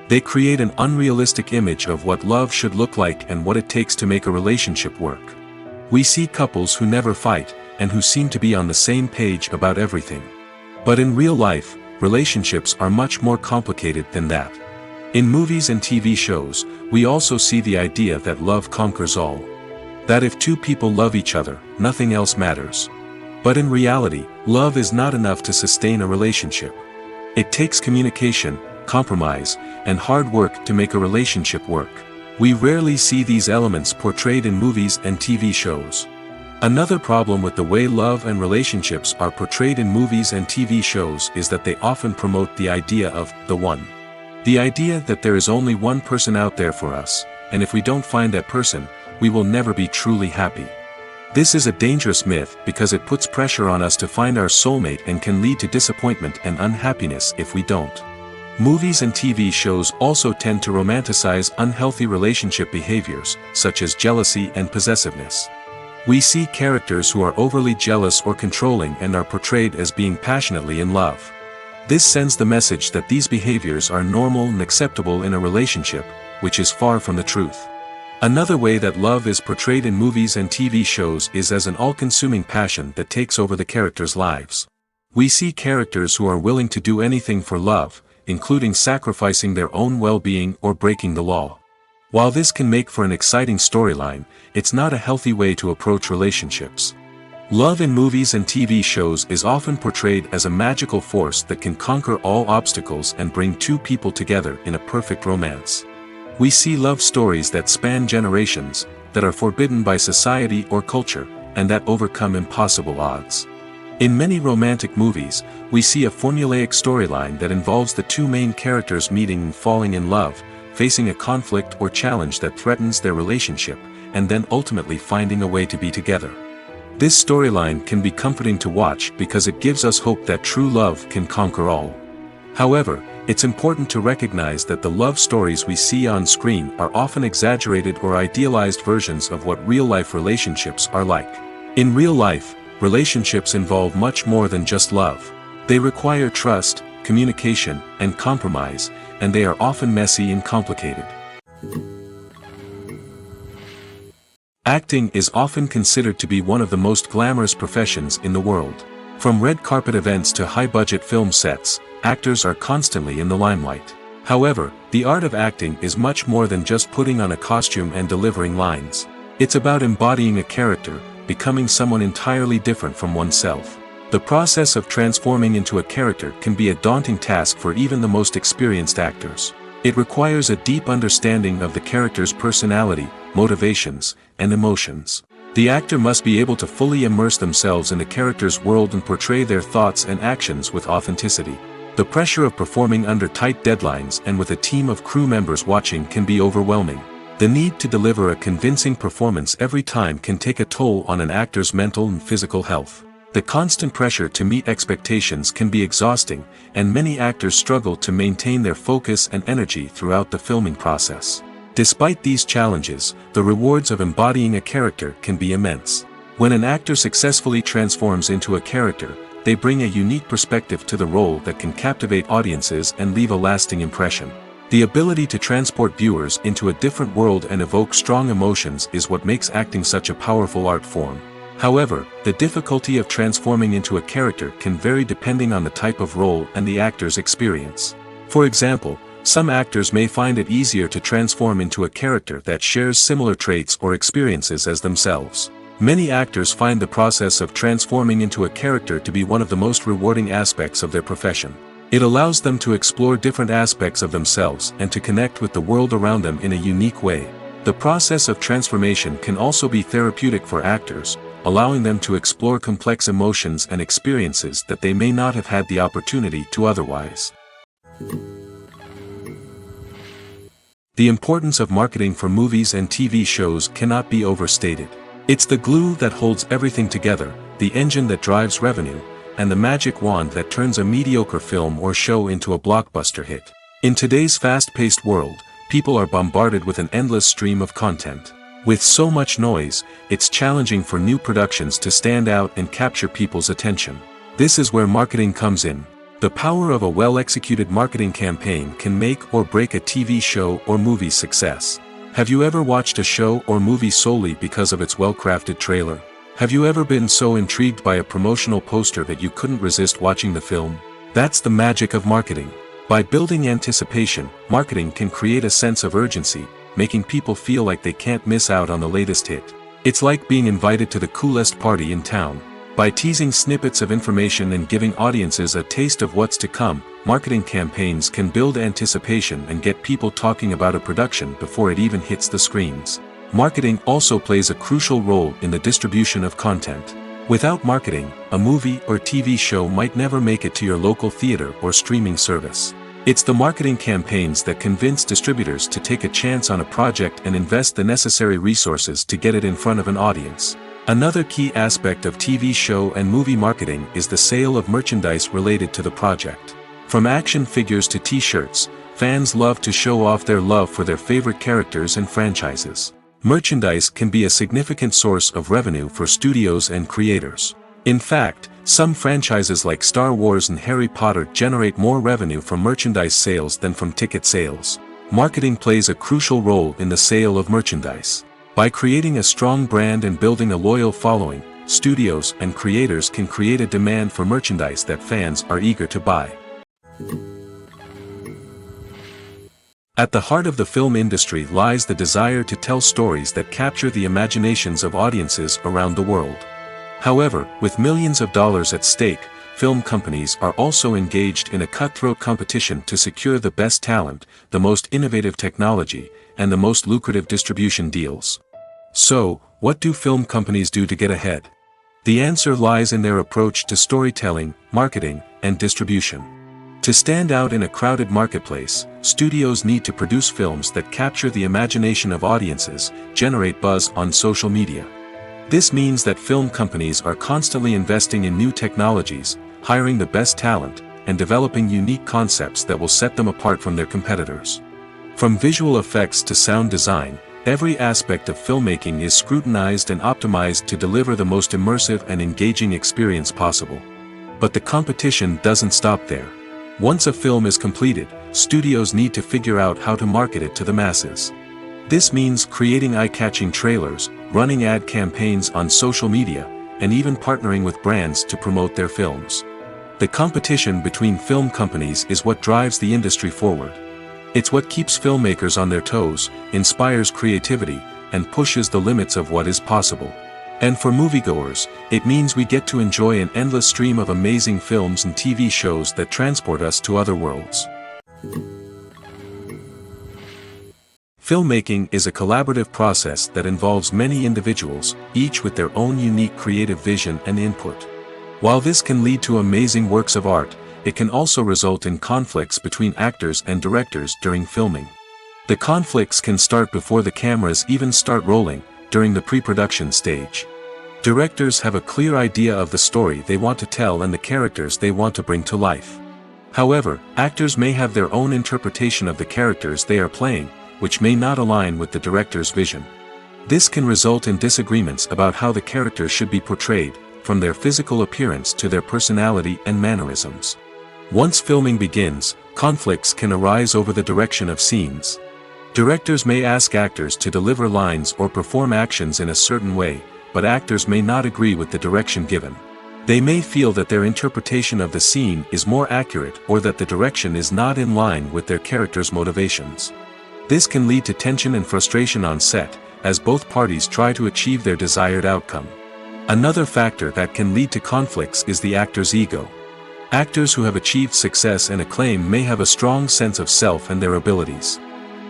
They create an unrealistic image of what love should look like and what it takes to make a relationship work. We see couples who never fight, and who seem to be on the same page about everything. But in real life, relationships are much more complicated than that. In movies and TV shows, we also see the idea that love conquers all. That if two people love each other, nothing else matters. But in reality, love is not enough to sustain a relationship. It takes communication, compromise, and hard work to make a relationship work. We rarely see these elements portrayed in movies and TV shows. Another problem with the way love and relationships are portrayed in movies and TV shows is that they often promote the idea of the one. The idea that there is only one person out there for us, and if we don't find that person, we will never be truly happy. This is a dangerous myth because it puts pressure on us to find our soulmate and can lead to disappointment and unhappiness if we don't. Movies and TV shows also tend to romanticize unhealthy relationship behaviors, such as jealousy and possessiveness. We see characters who are overly jealous or controlling and are portrayed as being passionately in love. This sends the message that these behaviors are normal and acceptable in a relationship, which is far from the truth. Another way that love is portrayed in movies and TV shows is as an all-consuming passion that takes over the characters' lives. We see characters who are willing to do anything for love, including sacrificing their own well-being or breaking the law. While this can make for an exciting storyline, it's not a healthy way to approach relationships. Love in movies and TV shows is often portrayed as a magical force that can conquer all obstacles and bring two people together in a perfect romance. We see love stories that span generations, that are forbidden by society or culture, and that overcome impossible odds. In many romantic movies, we see a formulaic storyline that involves the two main characters meeting and falling in love, facing a conflict or challenge that threatens their relationship, and then ultimately finding a way to be together. This storyline can be comforting to watch because it gives us hope that true love can conquer all. However, it's important to recognize that the love stories we see on screen are often exaggerated or idealized versions of what real-life relationships are like. In real life, relationships involve much more than just love. They require trust, communication, and compromise, and they are often messy and complicated. Acting is often considered to be one of the most glamorous professions in the world. From red carpet events to high-budget film sets, actors are constantly in the limelight. However, the art of acting is much more than just putting on a costume and delivering lines. It's about embodying a character, becoming someone entirely different from oneself. The process of transforming into a character can be a daunting task for even the most experienced actors. It requires a deep understanding of the character's personality, motivations, and emotions. The actor must be able to fully immerse themselves in the character's world and portray their thoughts and actions with authenticity. The pressure of performing under tight deadlines and with a team of crew members watching can be overwhelming. The need to deliver a convincing performance every time can take a toll on an actor's mental and physical health. The constant pressure to meet expectations can be exhausting, and many actors struggle to maintain their focus and energy throughout the filming process. Despite these challenges, the rewards of embodying a character can be immense. When an actor successfully transforms into a character, they bring a unique perspective to the role that can captivate audiences and leave a lasting impression. The ability to transport viewers into a different world and evoke strong emotions is what makes acting such a powerful art form. However, the difficulty of transforming into a character can vary depending on the type of role and the actor's experience. For example, some actors may find it easier to transform into a character that shares similar traits or experiences as themselves. Many actors find the process of transforming into a character to be one of the most rewarding aspects of their profession. It allows them to explore different aspects of themselves and to connect with the world around them in a unique way. The process of transformation can also be therapeutic for actors, allowing them to explore complex emotions and experiences that they may not have had the opportunity to otherwise. The importance of marketing for movies and TV shows cannot be overstated. It's the glue that holds everything together, the engine that drives revenue, and the magic wand that turns a mediocre film or show into a blockbuster hit. In today's fast-paced world, people are bombarded with an endless stream of content. With so much noise, it's challenging for new productions to stand out and capture people's attention. This is where marketing comes in. The power of a well-executed marketing campaign can make or break a TV show or movie's success. Have you ever watched a show or movie solely because of its well-crafted trailer? Have you ever been so intrigued by a promotional poster that you couldn't resist watching the film? That's the magic of marketing. By building anticipation, marketing can create a sense of urgency, making people feel like they can't miss out on the latest hit. It's like being invited to the coolest party in town. By teasing snippets of information and giving audiences a taste of what's to come, marketing campaigns can build anticipation and get people talking about a production before it even hits the screens. Marketing also plays a crucial role in the distribution of content. Without marketing, a movie or TV show might never make it to your local theater or streaming service. It's the marketing campaigns that convince distributors to take a chance on a project and invest the necessary resources to get it in front of an audience. Another key aspect of TV show and movie marketing is the sale of merchandise related to the project. From action figures to t-shirts, fans love to show off their love for their favorite characters and franchises. Merchandise can be a significant source of revenue for studios and creators. In fact, some franchises like Star Wars and Harry Potter generate more revenue from merchandise sales than from ticket sales. Marketing plays a crucial role in the sale of merchandise. By creating a strong brand and building a loyal following, studios and creators can create a demand for merchandise that fans are eager to buy. At the heart of the film industry lies the desire to tell stories that capture the imaginations of audiences around the world. However, with millions of dollars at stake, film companies are also engaged in a cutthroat competition to secure the best talent, the most innovative technology, and the most lucrative distribution deals. So, what do film companies do to get ahead? The answer lies in their approach to storytelling, marketing, and distribution. To stand out in a crowded marketplace, studios need to produce films that capture the imagination of audiences, generate buzz on social media. This means that film companies are constantly investing in new technologies, hiring the best talent, and developing unique concepts that will set them apart from their competitors. From visual effects to sound design, every aspect of filmmaking is scrutinized and optimized to deliver the most immersive and engaging experience possible. But the competition doesn't stop there. Once a film is completed, studios need to figure out how to market it to the masses. This means creating eye-catching trailers, running ad campaigns on social media, and even partnering with brands to promote their films. The competition between film companies is what drives the industry forward. It's what keeps filmmakers on their toes, inspires creativity, and pushes the limits of what is possible. And for moviegoers, it means we get to enjoy an endless stream of amazing films and TV shows that transport us to other worlds. Filmmaking is a collaborative process that involves many individuals, each with their own unique creative vision and input. While this can lead to amazing works of art, it can also result in conflicts between actors and directors during filming. The conflicts can start before the cameras even start rolling, during the pre-production stage. Directors have a clear idea of the story they want to tell and the characters they want to bring to life. However, actors may have their own interpretation of the characters they are playing, which may not align with the director's vision. This can result in disagreements about how the characters should be portrayed, from their physical appearance to their personality and mannerisms. Once filming begins, conflicts can arise over the direction of scenes. Directors may ask actors to deliver lines or perform actions in a certain way, but actors may not agree with the direction given. They may feel that their interpretation of the scene is more accurate or that the direction is not in line with their character's motivations. This can lead to tension and frustration on set, as both parties try to achieve their desired outcome. Another factor that can lead to conflicts is the actor's ego. Actors who have achieved success and acclaim may have a strong sense of self and their abilities.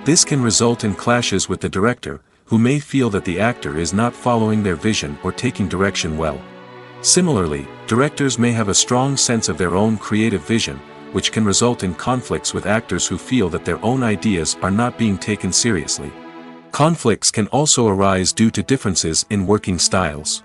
This can result in clashes with the director, who may feel that the actor is not following their vision or taking direction well. Similarly, directors may have a strong sense of their own creative vision, which can result in conflicts with actors who feel that their own ideas are not being taken seriously. Conflicts can also arise due to differences in working styles.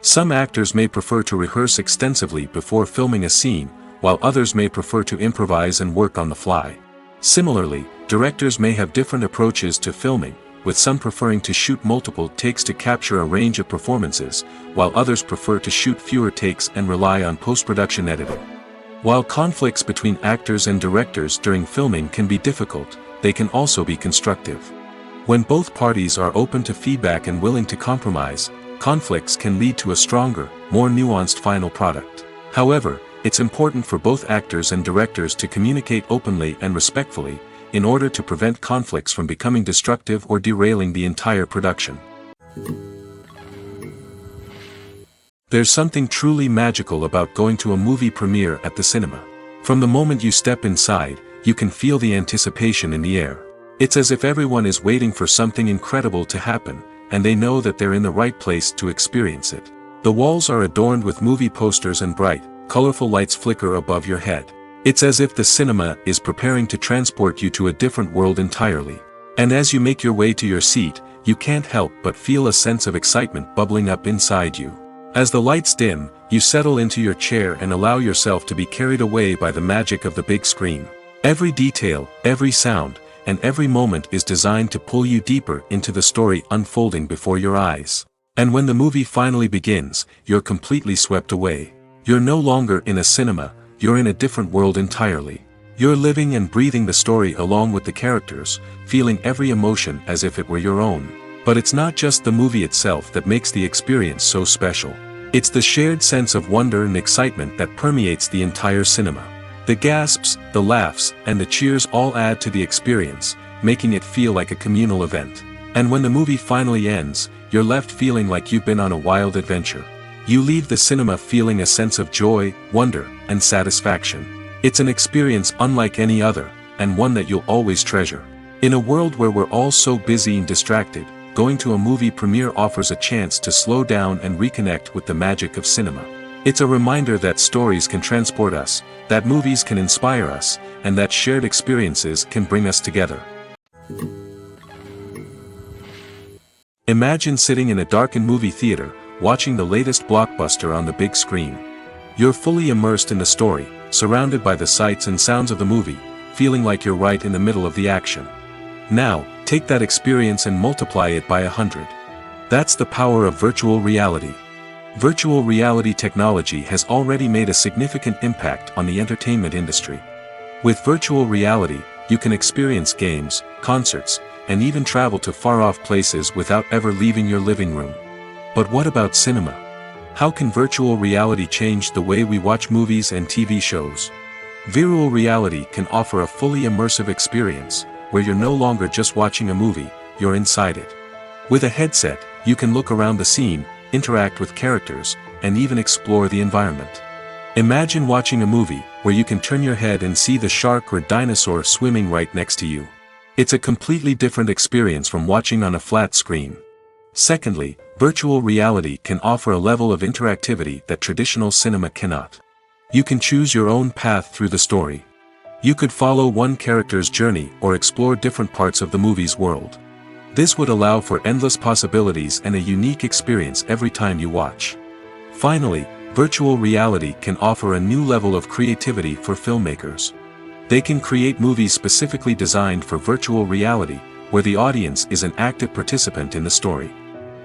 Some actors may prefer to rehearse extensively before filming a scene, while others may prefer to improvise and work on the fly. Similarly, directors may have different approaches to filming, with some preferring to shoot multiple takes to capture a range of performances, while others prefer to shoot fewer takes and rely on post-production editing. While conflicts between actors and directors during filming can be difficult, they can also be constructive. When both parties are open to feedback and willing to compromise, conflicts can lead to a stronger, more nuanced final product. However, it's important for both actors and directors to communicate openly and respectfully, in order to prevent conflicts from becoming destructive or derailing the entire production. There's something truly magical about going to a movie premiere at the cinema. From the moment you step inside, you can feel the anticipation in the air. It's as if everyone is waiting for something incredible to happen, and they know that they're in the right place to experience it. The walls are adorned with movie posters and bright, colorful lights flicker above your head. It's as if the cinema is preparing to transport you to a different world entirely. And as you make your way to your seat, you can't help but feel a sense of excitement bubbling up inside you. As the lights dim, you settle into your chair and allow yourself to be carried away by the magic of the big screen. Every detail, every sound, and every moment is designed to pull you deeper into the story unfolding before your eyes. And when the movie finally begins, you're completely swept away. You're no longer in a cinema, you're in a different world entirely. You're living and breathing the story along with the characters, feeling every emotion as if it were your own. But it's not just the movie itself that makes the experience so special. It's the shared sense of wonder and excitement that permeates the entire cinema. The gasps, the laughs, and the cheers all add to the experience, making it feel like a communal event. And when the movie finally ends, you're left feeling like you've been on a wild adventure. You leave the cinema feeling a sense of joy, wonder, and satisfaction. It's an experience unlike any other, and one that you'll always treasure. In a world where we're all so busy and distracted, going to a movie premiere offers a chance to slow down and reconnect with the magic of cinema. It's a reminder that stories can transport us, that movies can inspire us, and that shared experiences can bring us together. Imagine sitting in a darkened movie theater, watching the latest blockbuster on the big screen. You're fully immersed in the story, surrounded by the sights and sounds of the movie, feeling like you're right in the middle of the action. Now, take that experience and multiply it by 100. That's the power of virtual reality. Virtual reality technology has already made a significant impact on the entertainment industry. With virtual reality, you can experience games, concerts, and even travel to far-off places without ever leaving your living room. But what about cinema? How can virtual reality change the way we watch movies and TV shows? Virtual reality can offer a fully immersive experience, where you're no longer just watching a movie, you're inside it. With a headset, you can look around the scene, interact with characters, and even explore the environment. Imagine watching a movie, where you can turn your head and see the shark or dinosaur swimming right next to you. It's a completely different experience from watching on a flat screen. Secondly, virtual reality can offer a level of interactivity that traditional cinema cannot. You can choose your own path through the story. You could follow one character's journey or explore different parts of the movie's world. This would allow for endless possibilities and a unique experience every time you watch. Finally, virtual reality can offer a new level of creativity for filmmakers. They can create movies specifically designed for virtual reality, where the audience is an active participant in the story.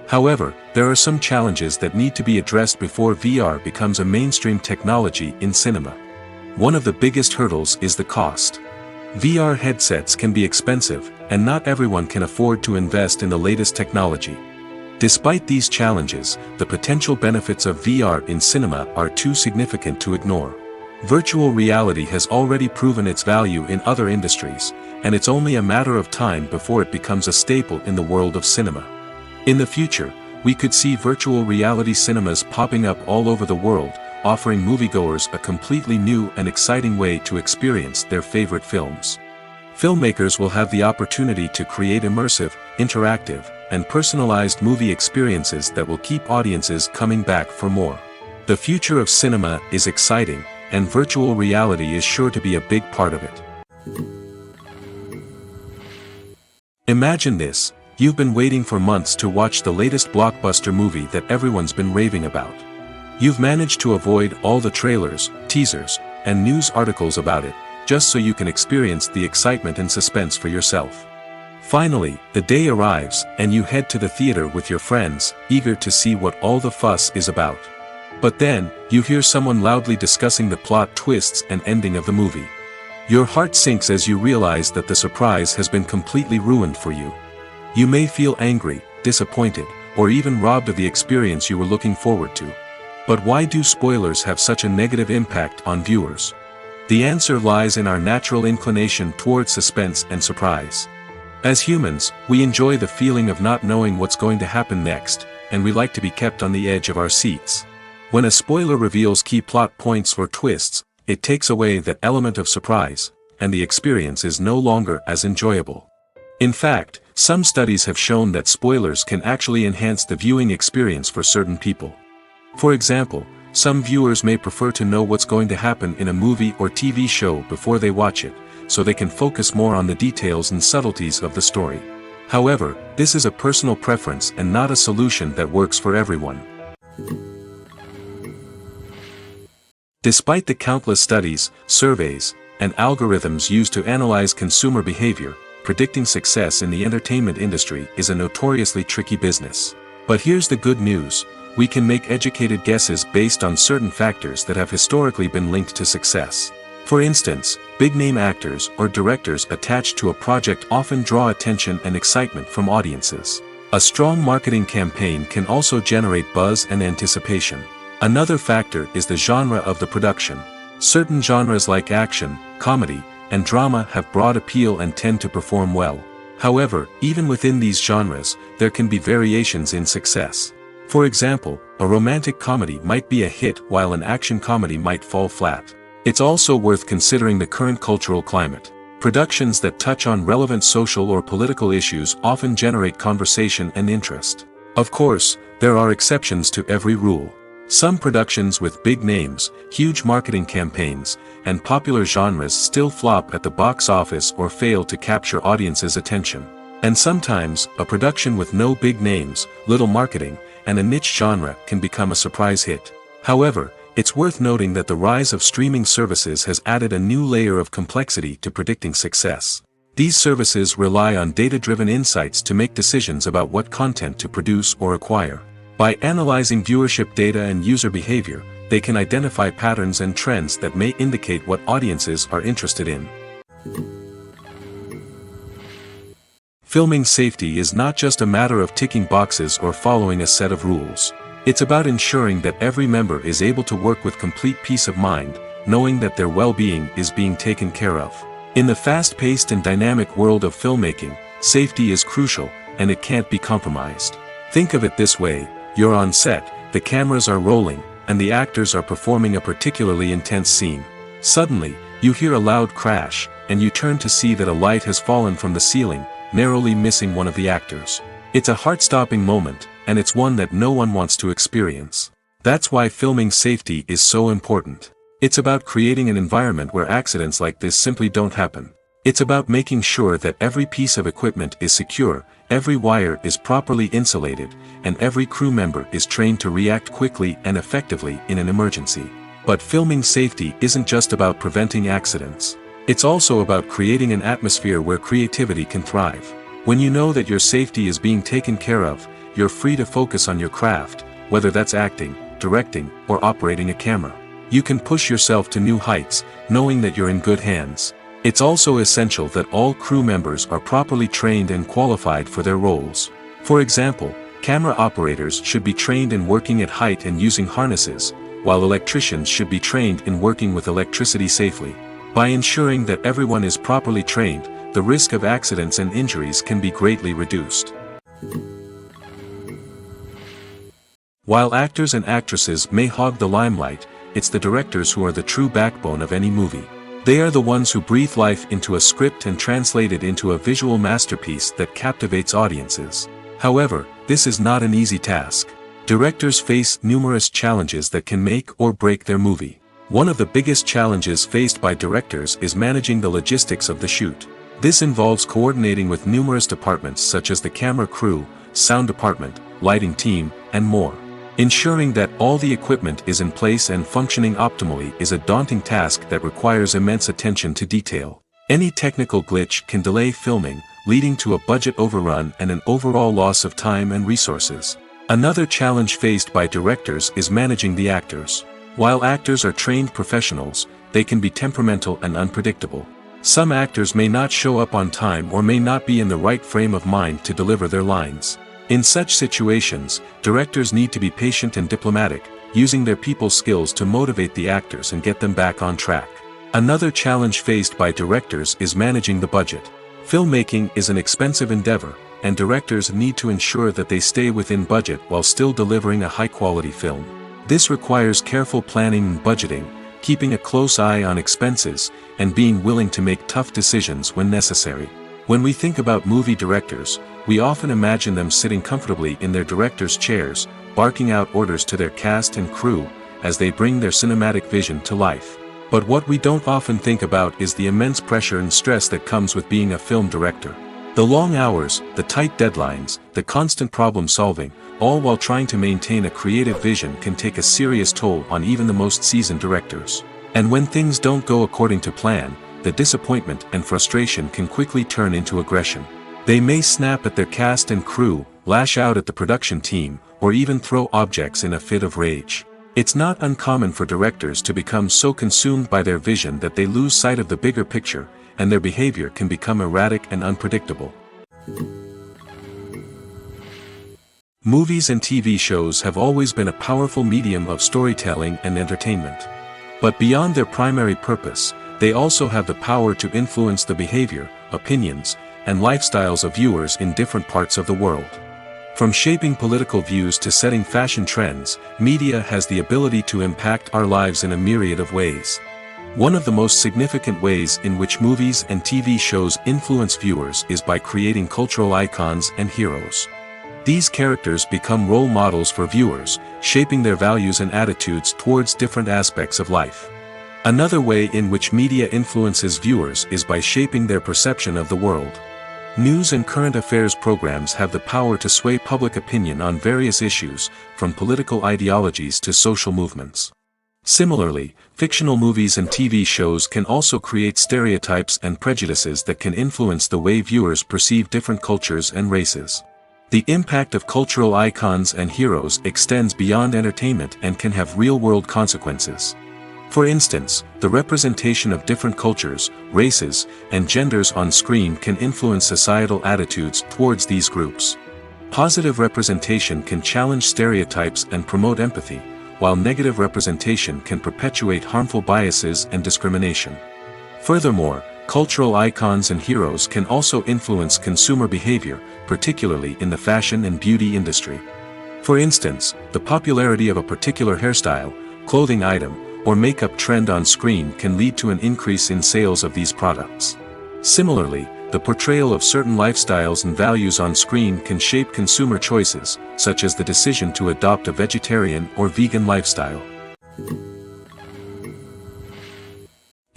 However, there are some challenges that need to be addressed before VR becomes a mainstream technology in cinema. One of the biggest hurdles is the cost. VR headsets can be expensive, and not everyone can afford to invest in the latest technology. Despite these challenges, the potential benefits of VR in cinema are too significant to ignore. Virtual reality has already proven its value in other industries, and it's only a matter of time before it becomes a staple in the world of cinema. In the future, we could see virtual reality cinemas popping up all over the world, offering moviegoers a completely new and exciting way to experience their favorite films. Filmmakers will have the opportunity to create immersive, interactive, and personalized movie experiences that will keep audiences coming back for more. The future of cinema is exciting, and virtual reality is sure to be a big part of it. Imagine this. You've been waiting for months to watch the latest blockbuster movie that everyone's been raving about. You've managed to avoid all the trailers, teasers, and news articles about it, just so you can experience the excitement and suspense for yourself. Finally, the day arrives, and you head to the theater with your friends, eager to see what all the fuss is about. But then, you hear someone loudly discussing the plot twists and ending of the movie. Your heart sinks as you realize that the surprise has been completely ruined for you. You may feel angry, disappointed, or even robbed of the experience you were looking forward to. But why do spoilers have such a negative impact on viewers? The answer lies in our natural inclination towards suspense and surprise. As humans, we enjoy the feeling of not knowing what's going to happen next, and we like to be kept on the edge of our seats. When a spoiler reveals key plot points or twists, it takes away that element of surprise, and the experience is no longer as enjoyable. In fact, some studies have shown that spoilers can actually enhance the viewing experience for certain people. For example, some viewers may prefer to know what's going to happen in a movie or TV show before they watch it, so they can focus more on the details and subtleties of the story. However, this is a personal preference and not a solution that works for everyone. Despite the countless studies, surveys, and algorithms used to analyze consumer behavior, predicting success in the entertainment industry is a notoriously tricky business. But here's the good news. We can make educated guesses based on certain factors that have historically been linked to success. For instance, big-name actors or directors attached to a project often draw attention and excitement from audiences. A strong marketing campaign can also generate buzz and anticipation. Another factor is the genre of the production. Certain genres like action, comedy, and drama have broad appeal and tend to perform well. However, even within these genres, there can be variations in success. For example, a romantic comedy might be a hit while an action comedy might fall flat. It's also worth considering the current cultural climate. Productions that touch on relevant social or political issues often generate conversation and interest. Of course, there are exceptions to every rule. Some productions with big names, huge marketing campaigns, and popular genres still flop at the box office or fail to capture audiences' attention. And sometimes, a production with no big names, little marketing, and a niche genre can become a surprise hit. However, it's worth noting that the rise of streaming services has added a new layer of complexity to predicting success. These services rely on data-driven insights to make decisions about what content to produce or acquire. By analyzing viewership data and user behavior, they can identify patterns and trends that may indicate what audiences are interested in. Filming safety is not just a matter of ticking boxes or following a set of rules. It's about ensuring that every member is able to work with complete peace of mind, knowing that their well-being is being taken care of. In the fast-paced and dynamic world of filmmaking, safety is crucial, and it can't be compromised. Think of it this way. You're on set, the cameras are rolling, and the actors are performing a particularly intense scene. Suddenly, you hear a loud crash, and you turn to see that a light has fallen from the ceiling, narrowly missing one of the actors. It's a heart-stopping moment, and it's one that no one wants to experience. That's why filming safety is so important. It's about creating an environment where accidents like this simply don't happen. It's about making sure that every piece of equipment is secure, every wire is properly insulated, and every crew member is trained to react quickly and effectively in an emergency. But filming safety isn't just about preventing accidents. It's also about creating an atmosphere where creativity can thrive. When you know that your safety is being taken care of, you're free to focus on your craft, whether that's acting, directing, or operating a camera. You can push yourself to new heights, knowing that you're in good hands. It's also essential that all crew members are properly trained and qualified for their roles. For example, camera operators should be trained in working at height and using harnesses, while electricians should be trained in working with electricity safely. By ensuring that everyone is properly trained, the risk of accidents and injuries can be greatly reduced. While actors and actresses may hog the limelight, it's the directors who are the true backbone of any movie. They are the ones who breathe life into a script and translate it into a visual masterpiece that captivates audiences. However, this is not an easy task. Directors face numerous challenges that can make or break their movie. One of the biggest challenges faced by directors is managing the logistics of the shoot. This involves coordinating with numerous departments such as the camera crew, sound department, lighting team, and more. Ensuring that all the equipment is in place and functioning optimally is a daunting task that requires immense attention to detail. Any technical glitch can delay filming, leading to a budget overrun and an overall loss of time and resources. Another challenge faced by directors is managing the actors. While actors are trained professionals, they can be temperamental and unpredictable. Some actors may not show up on time or may not be in the right frame of mind to deliver their lines. In such situations, directors need to be patient and diplomatic, using their people skills to motivate the actors and get them back on track. Another challenge faced by directors is managing the budget. Filmmaking is an expensive endeavor, and directors need to ensure that they stay within budget while still delivering a high-quality film. This requires careful planning and budgeting, keeping a close eye on expenses, and being willing to make tough decisions when necessary. When we think about movie directors, we often imagine them sitting comfortably in their director's chairs, barking out orders to their cast and crew, as they bring their cinematic vision to life. But what we don't often think about is the immense pressure and stress that comes with being a film director. The long hours, the tight deadlines, the constant problem solving, all while trying to maintain a creative vision can take a serious toll on even the most seasoned directors. And when things don't go according to plan, the disappointment and frustration can quickly turn into aggression. They may snap at their cast and crew, lash out at the production team, or even throw objects in a fit of rage. It's not uncommon for directors to become so consumed by their vision that they lose sight of the bigger picture, and their behavior can become erratic and unpredictable. Movies and TV shows have always been a powerful medium of storytelling and entertainment. But beyond their primary purpose, they also have the power to influence the behavior, opinions, and lifestyles of viewers in different parts of the world. From shaping political views to setting fashion trends, media has the ability to impact our lives in a myriad of ways. One of the most significant ways in which movies and TV shows influence viewers is by creating cultural icons and heroes. These characters become role models for viewers, shaping their values and attitudes towards different aspects of life. Another way in which media influences viewers is by shaping their perception of the world. News and current affairs programs have the power to sway public opinion on various issues, from political ideologies to social movements. Similarly, fictional movies and TV shows can also create stereotypes and prejudices that can influence the way viewers perceive different cultures and races. The impact of cultural icons and heroes extends beyond entertainment and can have real-world consequences. For instance, the representation of different cultures, races, and genders on screen can influence societal attitudes towards these groups. Positive representation can challenge stereotypes and promote empathy, while negative representation can perpetuate harmful biases and discrimination. Furthermore, cultural icons and heroes can also influence consumer behavior, particularly in the fashion and beauty industry. For instance, the popularity of a particular hairstyle, clothing item, or makeup trend on screen can lead to an increase in sales of these products. Similarly, the portrayal of certain lifestyles and values on screen can shape consumer choices, such as the decision to adopt a vegetarian or vegan lifestyle.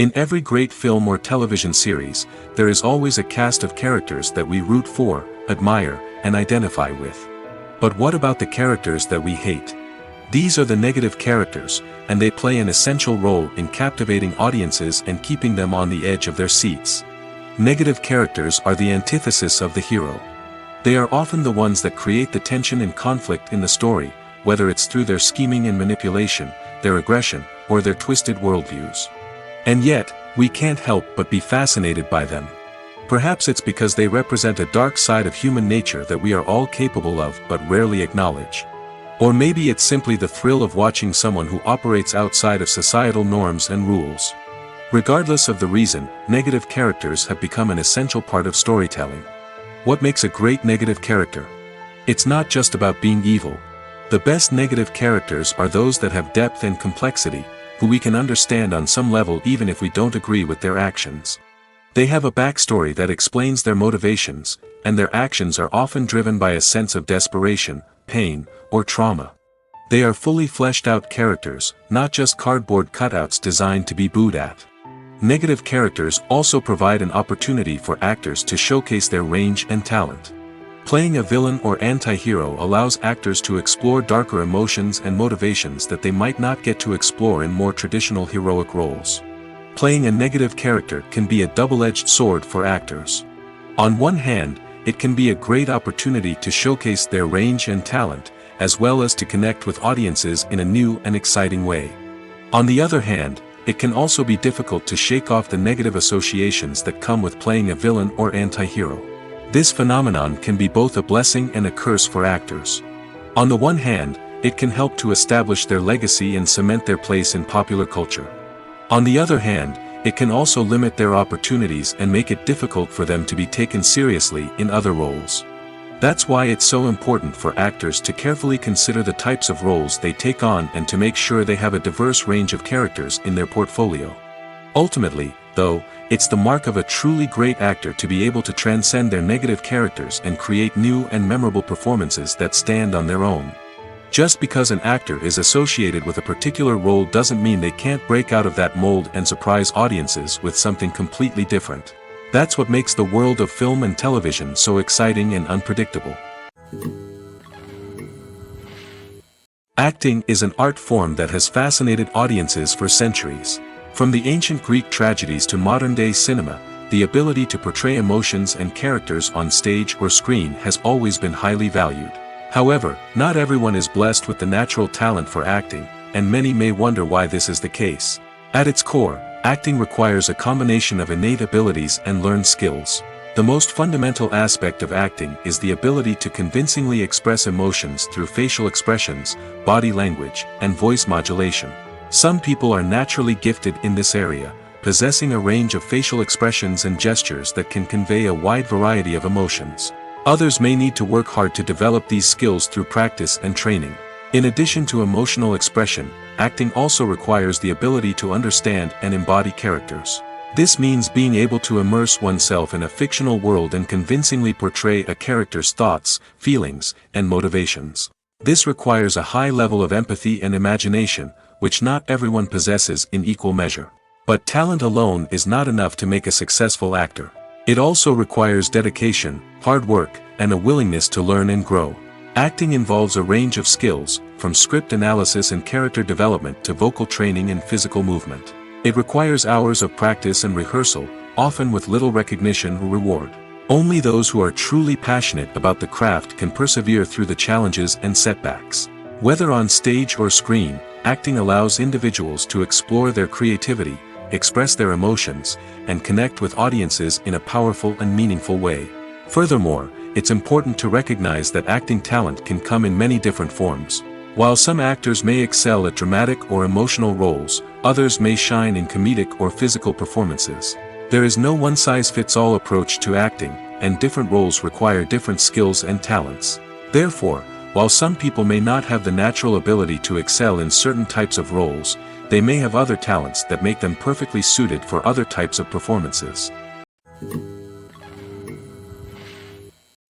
In every great film or television series, there is always a cast of characters that we root for, admire, and identify with. But what about the characters that we hate? These are the negative characters, and they play an essential role in captivating audiences and keeping them on the edge of their seats. Negative characters are the antithesis of the hero. They are often the ones that create the tension and conflict in the story, whether it's through their scheming and manipulation, their aggression, or their twisted worldviews. And yet, we can't help but be fascinated by them. Perhaps it's because they represent a dark side of human nature that we are all capable of but rarely acknowledge. Or maybe it's simply the thrill of watching someone who operates outside of societal norms and rules. Regardless of the reason, negative characters have become an essential part of storytelling. What makes a great negative character? It's not just about being evil. The best negative characters are those that have depth and complexity, who we can understand on some level even if we don't agree with their actions. They have a backstory that explains their motivations, and their actions are often driven by a sense of desperation, pain, or trauma. They are fully fleshed out characters, not just cardboard cutouts designed to be booed at. Negative characters also provide an opportunity for actors to showcase their range and talent. Playing a villain or anti-hero allows actors to explore darker emotions and motivations that they might not get to explore in more traditional heroic roles. Playing a negative character can be a double-edged sword for actors. On one hand, it can be a great opportunity to showcase their range and talent, as well as to connect with audiences in a new and exciting way. On the other hand, it can also be difficult to shake off the negative associations that come with playing a villain or anti-hero. This phenomenon can be both a blessing and a curse for actors. On the one hand, it can help to establish their legacy and cement their place in popular culture. On the other hand, it can also limit their opportunities and make it difficult for them to be taken seriously in other roles. That's why it's so important for actors to carefully consider the types of roles they take on and to make sure they have a diverse range of characters in their portfolio. Ultimately, though, it's the mark of a truly great actor to be able to transcend their negative characters and create new and memorable performances that stand on their own. Just because an actor is associated with a particular role doesn't mean they can't break out of that mold and surprise audiences with something completely different. That's what makes the world of film and television so exciting and unpredictable. Acting is an art form that has fascinated audiences for centuries. From the ancient Greek tragedies to modern-day cinema, the ability to portray emotions and characters on stage or screen has always been highly valued. However, not everyone is blessed with the natural talent for acting, and many may wonder why this is the case. At its core, acting requires a combination of innate abilities and learned skills. The most fundamental aspect of acting is the ability to convincingly express emotions through facial expressions, body language, and voice modulation. Some people are naturally gifted in this area, possessing a range of facial expressions and gestures that can convey a wide variety of emotions. Others may need to work hard to develop these skills through practice and training. In addition to emotional expression, acting also requires the ability to understand and embody characters. This means being able to immerse oneself in a fictional world and convincingly portray a character's thoughts, feelings, and motivations. This requires a high level of empathy and imagination, which not everyone possesses in equal measure. But talent alone is not enough to make a successful actor. It also requires dedication, hard work, and a willingness to learn and grow. Acting involves a range of skills, from script analysis and character development to vocal training and physical movement. It requires hours of practice and rehearsal, often with little recognition or reward. Only those who are truly passionate about the craft can persevere through the challenges and setbacks. Whether on stage or screen, acting allows individuals to explore their creativity, express their emotions, and connect with audiences in a powerful and meaningful way. Furthermore, it's important to recognize that acting talent can come in many different forms. While some actors may excel at dramatic or emotional roles, others may shine in comedic or physical performances. There is no one-size-fits-all approach to acting, and different roles require different skills and talents. Therefore, while some people may not have the natural ability to excel in certain types of roles, they may have other talents that make them perfectly suited for other types of performances.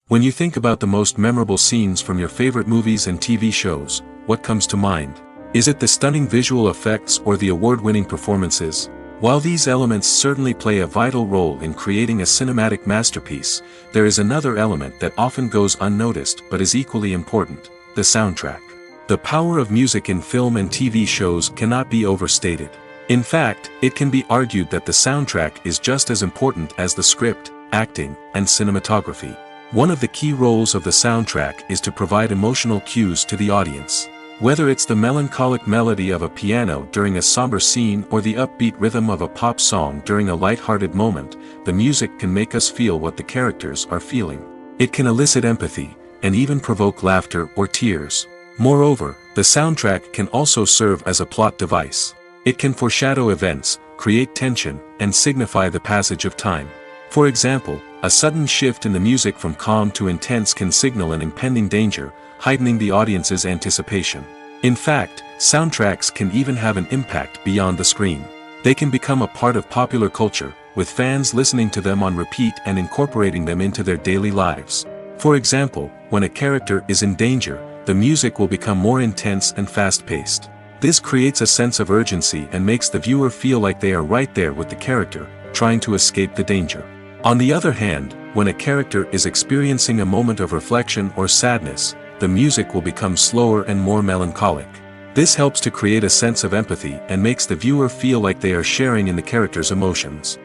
When you think about the most memorable scenes from your favorite movies and TV shows, what comes to mind? Is it the stunning visual effects or the award-winning performances? While these elements certainly play a vital role in creating a cinematic masterpiece, there is another element that often goes unnoticed but is equally important: the soundtrack. The power of music in film and TV shows cannot be overstated. In fact, it can be argued that the soundtrack is just as important as the script, acting, and cinematography. One of the key roles of the soundtrack is to provide emotional cues to the audience. Whether it's the melancholic melody of a piano during a somber scene or the upbeat rhythm of a pop song during a light-hearted moment, the music can make us feel what the characters are feeling. It can elicit empathy, and even provoke laughter or tears. Moreover, the soundtrack can also serve as a plot device. It can foreshadow events, create tension, and signify the passage of time. For example, a sudden shift in the music from calm to intense can signal an impending danger, heightening the audience's anticipation. In fact, soundtracks can even have an impact beyond the screen. They can become a part of popular culture, with fans listening to them on repeat and incorporating them into their daily lives. For example, when a character is in danger, the music will become more intense and fast-paced. This creates a sense of urgency and makes the viewer feel like they are right there with the character, trying to escape the danger. On the other hand, when a character is experiencing a moment of reflection or sadness, the music will become slower and more melancholic. This helps to create a sense of empathy and makes the viewer feel like they are sharing in the character's emotions.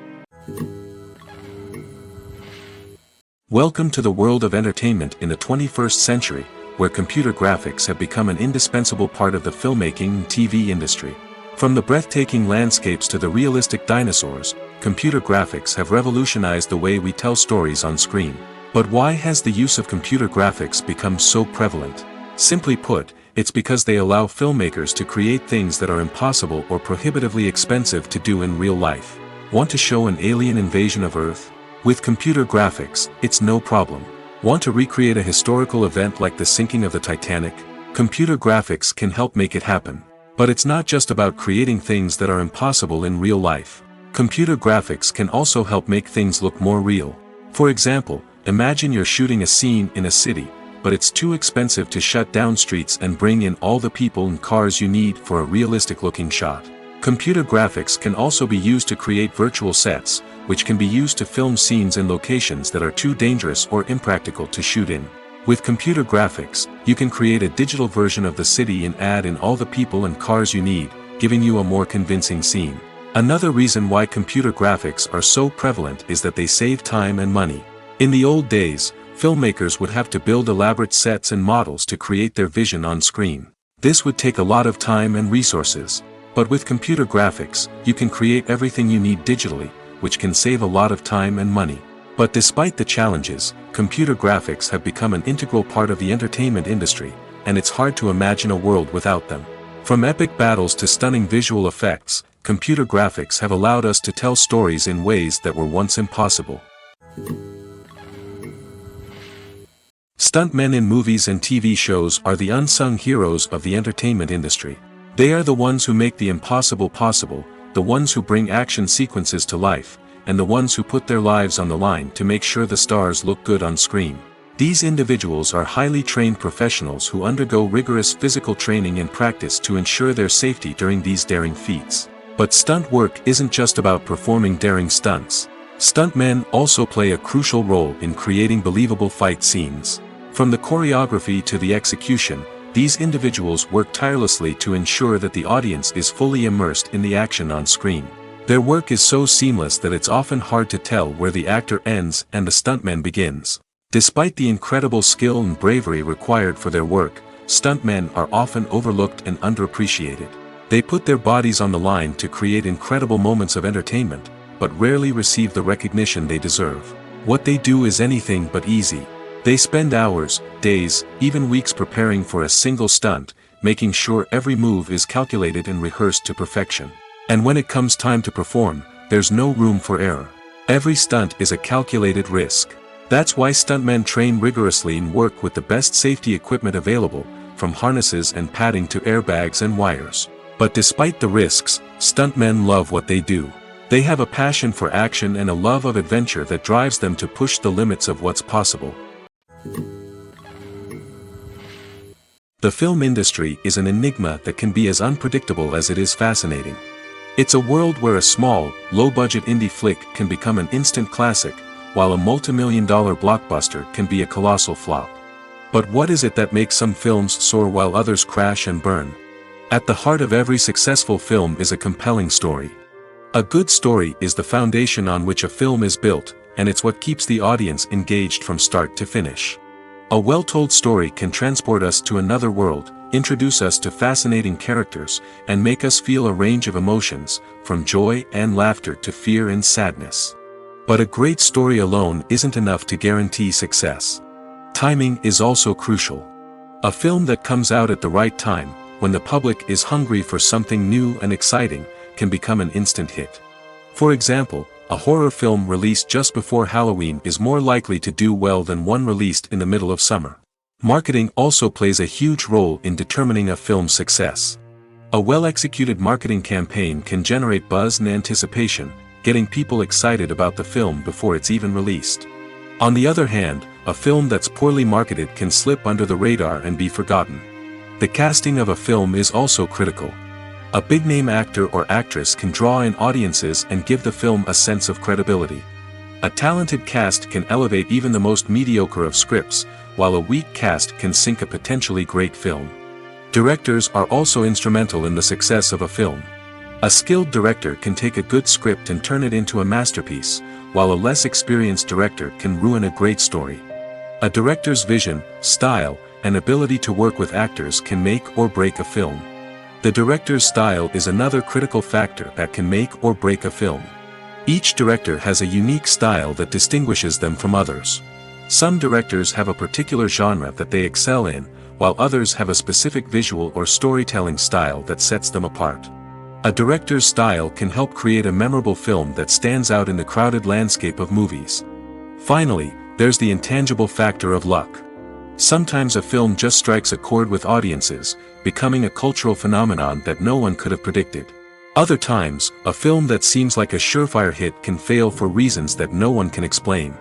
Welcome to the world of entertainment in the 21st century, where computer graphics have become an indispensable part of the filmmaking and TV industry. From the breathtaking landscapes to the realistic dinosaurs, computer graphics have revolutionized the way we tell stories on screen. But why has the use of computer graphics become so prevalent? Simply put, it's because they allow filmmakers to create things that are impossible or prohibitively expensive to do in real life. Want to show an alien invasion of Earth? With computer graphics, it's no problem. Want to recreate a historical event like the sinking of the Titanic? Computer graphics can help make it happen. But it's not just about creating things that are impossible in real life. Computer graphics can also help make things look more real. For example, imagine you're shooting a scene in a city, but it's too expensive to shut down streets and bring in all the people and cars you need for a realistic-looking shot. Computer graphics can also be used to create virtual sets, which can be used to film scenes in locations that are too dangerous or impractical to shoot in. With computer graphics, you can create a digital version of the city and add in all the people and cars you need, giving you a more convincing scene. Another reason why computer graphics are so prevalent is that they save time and money. In the old days, filmmakers would have to build elaborate sets and models to create their vision on screen. This would take a lot of time and resources. But with computer graphics, you can create everything you need digitally, which can save a lot of time and money. But despite the challenges, computer graphics have become an integral part of the entertainment industry, and it's hard to imagine a world without them. From epic battles to stunning visual effects, computer graphics have allowed us to tell stories in ways that were once impossible. Stuntmen in movies and TV shows are the unsung heroes of the entertainment industry. They are the ones who make the impossible possible, the ones who bring action sequences to life, and the ones who put their lives on the line to make sure the stars look good on screen. These individuals are highly trained professionals who undergo rigorous physical training and practice to ensure their safety during these daring feats. But stunt work isn't just about performing daring stunts. Stuntmen also play a crucial role in creating believable fight scenes. From the choreography to the execution, these individuals work tirelessly to ensure that the audience is fully immersed in the action on screen. Their work is so seamless that it's often hard to tell where the actor ends and the stuntman begins. Despite the incredible skill and bravery required for their work, stuntmen are often overlooked and underappreciated. They put their bodies on the line to create incredible moments of entertainment, but rarely receive the recognition they deserve. What they do is anything but easy. They spend hours, days, even weeks preparing for a single stunt, making sure every move is calculated and rehearsed to perfection. And when it comes time to perform, there's no room for error. Every stunt is a calculated risk. That's why stuntmen train rigorously and work with the best safety equipment available, from harnesses and padding to airbags and wires. But despite the risks, stuntmen love what they do. They have a passion for action and a love of adventure that drives them to push the limits of what's possible. The film industry is an enigma that can be as unpredictable as it is fascinating. It's a world where a small, low-budget indie flick can become an instant classic, while a multi-million-dollar blockbuster can be a colossal flop. But what is it that makes some films soar while others crash and burn? At the heart of every successful film is a compelling story. A good story is the foundation on which a film is built, and it's what keeps the audience engaged from start to finish. A well-told story can transport us to another world, introduce us to fascinating characters, and make us feel a range of emotions, from joy and laughter to fear and sadness. But a great story alone isn't enough to guarantee success. Timing is also crucial. A film that comes out at the right time, when the public is hungry for something new and exciting, can become an instant hit. For example, a horror film released just before Halloween is more likely to do well than one released in the middle of summer. Marketing also plays a huge role in determining a film's success. A well-executed marketing campaign can generate buzz and anticipation, getting people excited about the film before it's even released. On the other hand, a film that's poorly marketed can slip under the radar and be forgotten. The casting of a film is also critical. A big-name actor or actress can draw in audiences and give the film a sense of credibility. A talented cast can elevate even the most mediocre of scripts, while a weak cast can sink a potentially great film. Directors are also instrumental in the success of a film. A skilled director can take a good script and turn it into a masterpiece, while a less experienced director can ruin a great story. A director's vision, style, and ability to work with actors can make or break a film. The director's style is another critical factor that can make or break a film. Each director has a unique style that distinguishes them from others. Some directors have a particular genre that they excel in, while others have a specific visual or storytelling style that sets them apart. A director's style can help create a memorable film that stands out in the crowded landscape of movies. Finally, there's the intangible factor of luck. Sometimes a film just strikes a chord with audiences, becoming a cultural phenomenon that no one could have predicted. Other times, a film that seems like a surefire hit can fail for reasons that no one can explain.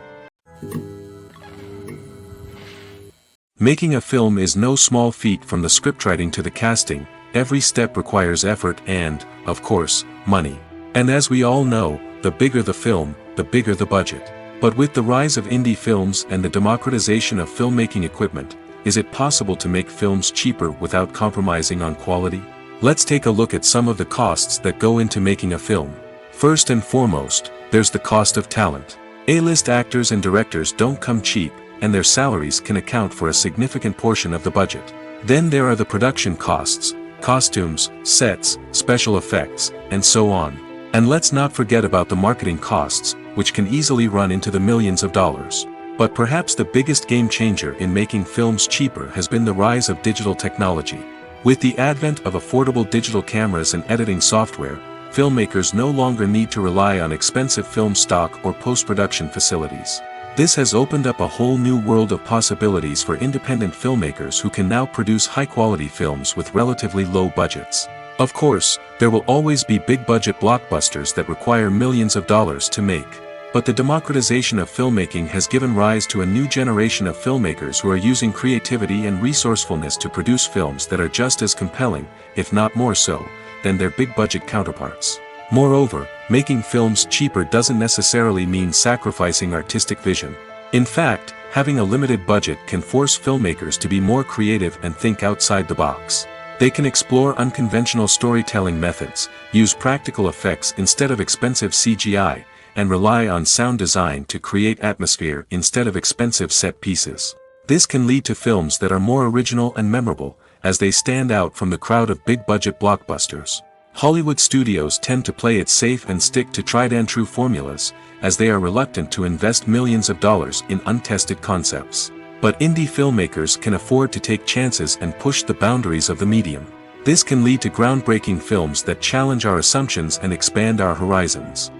Making a film is no small feat. From the scriptwriting to the casting, every step requires effort and, of course, money. And as we all know, the bigger the film, the bigger the budget. But with the rise of indie films and the democratization of filmmaking equipment, is it possible to make films cheaper without compromising on quality? Let's take a look at some of the costs that go into making a film. First and foremost, there's the cost of talent. A-list actors and directors don't come cheap, and their salaries can account for a significant portion of the budget. Then there are the production costs, costumes, sets, special effects, and so on. And let's not forget about the marketing costs, which can easily run into the millions of dollars. But perhaps the biggest game changer in making films cheaper has been the rise of digital technology. With the advent of affordable digital cameras and editing software, filmmakers no longer need to rely on expensive film stock or post-production facilities. This has opened up a whole new world of possibilities for independent filmmakers who can now produce high-quality films with relatively low budgets. Of course, there will always be big-budget blockbusters that require millions of dollars to make. But the democratization of filmmaking has given rise to a new generation of filmmakers who are using creativity and resourcefulness to produce films that are just as compelling, if not more so, than their big-budget counterparts. Moreover, making films cheaper doesn't necessarily mean sacrificing artistic vision. In fact, having a limited budget can force filmmakers to be more creative and think outside the box. They can explore unconventional storytelling methods, use practical effects instead of expensive CGI, and rely on sound design to create atmosphere instead of expensive set pieces. This can lead to films that are more original and memorable, as they stand out from the crowd of big-budget blockbusters. Hollywood studios tend to play it safe and stick to tried-and-true formulas, as they are reluctant to invest millions of dollars in untested concepts. But indie filmmakers can afford to take chances and push the boundaries of the medium. This can lead to groundbreaking films that challenge our assumptions and expand our horizons.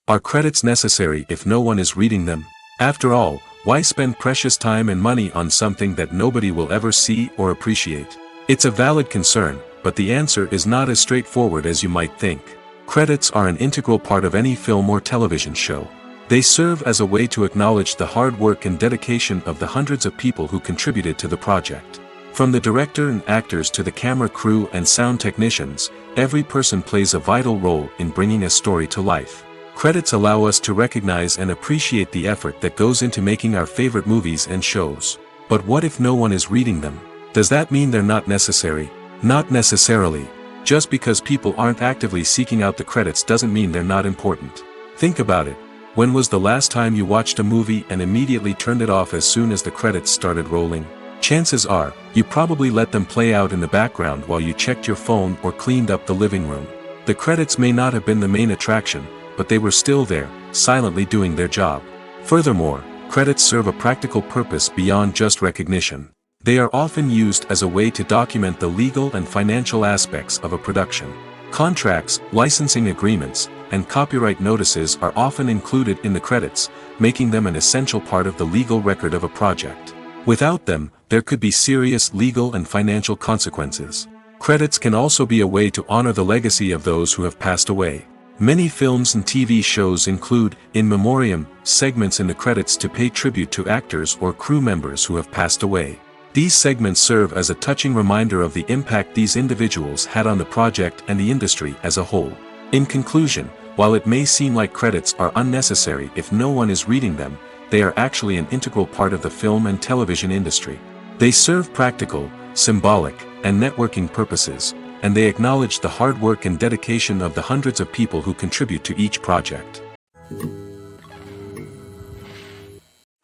Are credits necessary if no one is reading them? After all, why spend precious time and money on something that nobody will ever see or appreciate? It's a valid concern, but the answer is not as straightforward as you might think. Credits are an integral part of any film or television show. They serve as a way to acknowledge the hard work and dedication of the hundreds of people who contributed to the project. From the director and actors to the camera crew and sound technicians, every person plays a vital role in bringing a story to life. Credits allow us to recognize and appreciate the effort that goes into making our favorite movies and shows. But what if no one is reading them? Does that mean they're not necessary? Not necessarily. Just because people aren't actively seeking out the credits doesn't mean they're not important. Think about it. When was the last time you watched a movie and immediately turned it off as soon as the credits started rolling? Chances are, you probably let them play out in the background while you checked your phone or cleaned up the living room. The credits may not have been the main attraction, but they were still there, silently doing their job. Furthermore, credits serve a practical purpose beyond just recognition. They are often used as a way to document the legal and financial aspects of a production. Contracts, licensing agreements, and copyright notices are often included in the credits, making them an essential part of the legal record of a project. Without them, there could be serious legal and financial consequences. Credits can also be a way to honor the legacy of those who have passed away. Many films and TV shows include, in memoriam, segments in the credits to pay tribute to actors or crew members who have passed away. These segments serve as a touching reminder of the impact these individuals had on the project and the industry as a whole. In conclusion, while it may seem like credits are unnecessary if no one is reading them, they are actually an integral part of the film and television industry. They serve practical, symbolic, and networking purposes, and they acknowledge the hard work and dedication of the hundreds of people who contribute to each project.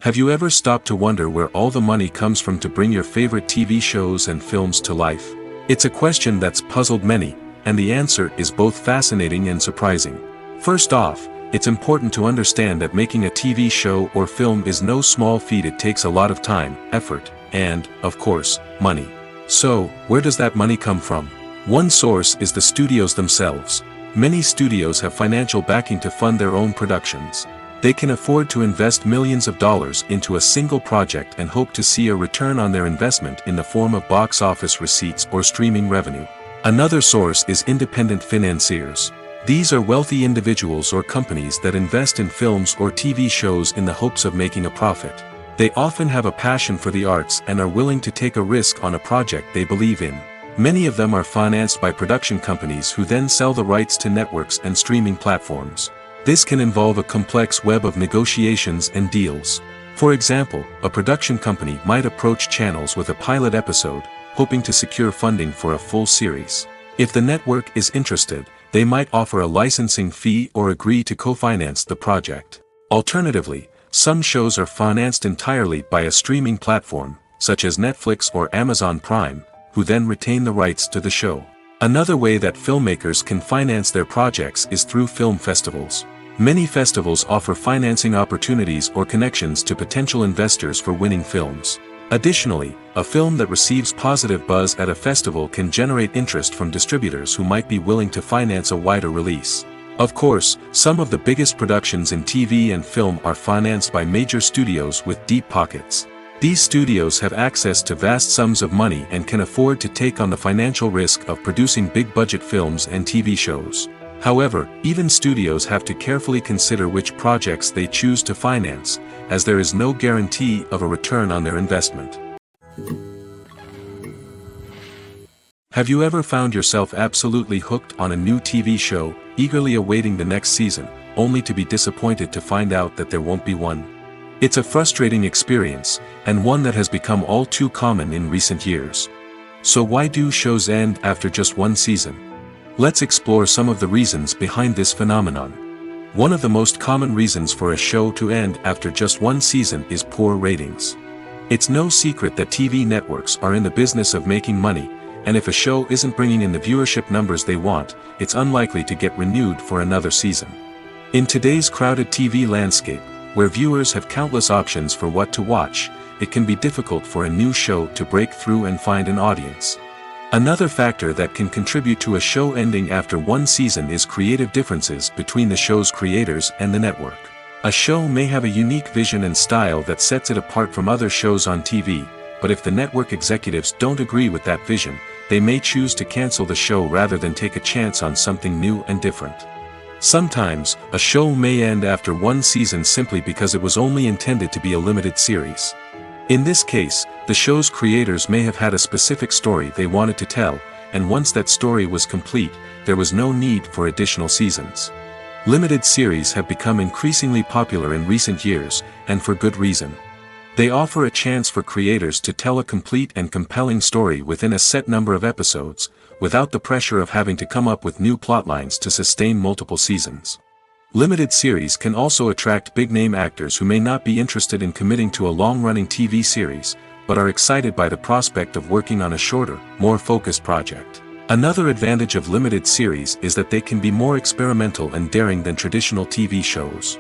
Have you ever stopped to wonder where all the money comes from to bring your favorite TV shows and films to life? It's a question that's puzzled many, and the answer is both fascinating and surprising. First off, it's important to understand that making a TV show or film is no small feat. It takes a lot of time, effort, and, of course, money. So, where does that money come from? One source is the studios themselves. Many studios have financial backing to fund their own productions. They can afford to invest millions of dollars into a single project and hope to see a return on their investment in the form of box office receipts or streaming revenue. Another source is independent financiers. These are wealthy individuals or companies that invest in films or TV shows in the hopes of making a profit. They often have a passion for the arts and are willing to take a risk on a project they believe in. Many of them are financed by production companies who then sell the rights to networks and streaming platforms. This can involve a complex web of negotiations and deals. For example, a production company might approach channels with a pilot episode, hoping to secure funding for a full series. If the network is interested, they might offer a licensing fee or agree to co-finance the project. Alternatively, some shows are financed entirely by a streaming platform, such as Netflix or Amazon Prime, who then retain the rights to the show. Another way that filmmakers can finance their projects is through film festivals. Many festivals offer financing opportunities or connections to potential investors for winning films. Additionally, a film that receives positive buzz at a festival can generate interest from distributors who might be willing to finance a wider release. Of course, some of the biggest productions in TV and film are financed by major studios with deep pockets. These studios have access to vast sums of money and can afford to take on the financial risk of producing big-budget films and TV shows. However, even studios have to carefully consider which projects they choose to finance, as there is no guarantee of a return on their investment. Have you ever found yourself absolutely hooked on a new TV show, eagerly awaiting the next season, only to be disappointed to find out that there won't be one? It's a frustrating experience, and one that has become all too common in recent years. So why do shows end after just one season? Let's explore some of the reasons behind this phenomenon. One of the most common reasons for a show to end after just one season is poor ratings. It's no secret that TV networks are in the business of making money, and if a show isn't bringing in the viewership numbers they want, it's unlikely to get renewed for another season. In today's crowded TV landscape, where viewers have countless options for what to watch, it can be difficult for a new show to break through and find an audience. Another factor that can contribute to a show ending after one season is creative differences between the show's creators and the network. A show may have a unique vision and style that sets it apart from other shows on TV, but if the network executives don't agree with that vision, they may choose to cancel the show rather than take a chance on something new and different. Sometimes, a show may end after one season simply because it was only intended to be a limited series. In this case, the show's creators may have had a specific story they wanted to tell, and once that story was complete, there was no need for additional seasons. Limited series have become increasingly popular in recent years, and for good reason. They offer a chance for creators to tell a complete and compelling story within a set number of episodes, without the pressure of having to come up with new plotlines to sustain multiple seasons. Limited series can also attract big-name actors who may not be interested in committing to a long-running TV series, but are excited by the prospect of working on a shorter, more focused project. Another advantage of limited series is that they can be more experimental and daring than traditional TV shows.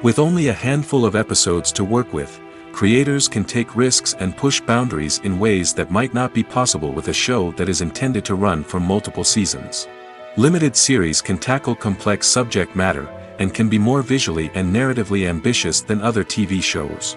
With only a handful of episodes to work with, creators can take risks and push boundaries in ways that might not be possible with a show that is intended to run for multiple seasons. Limited series can tackle complex subject matter, and can be more visually and narratively ambitious than other TV shows.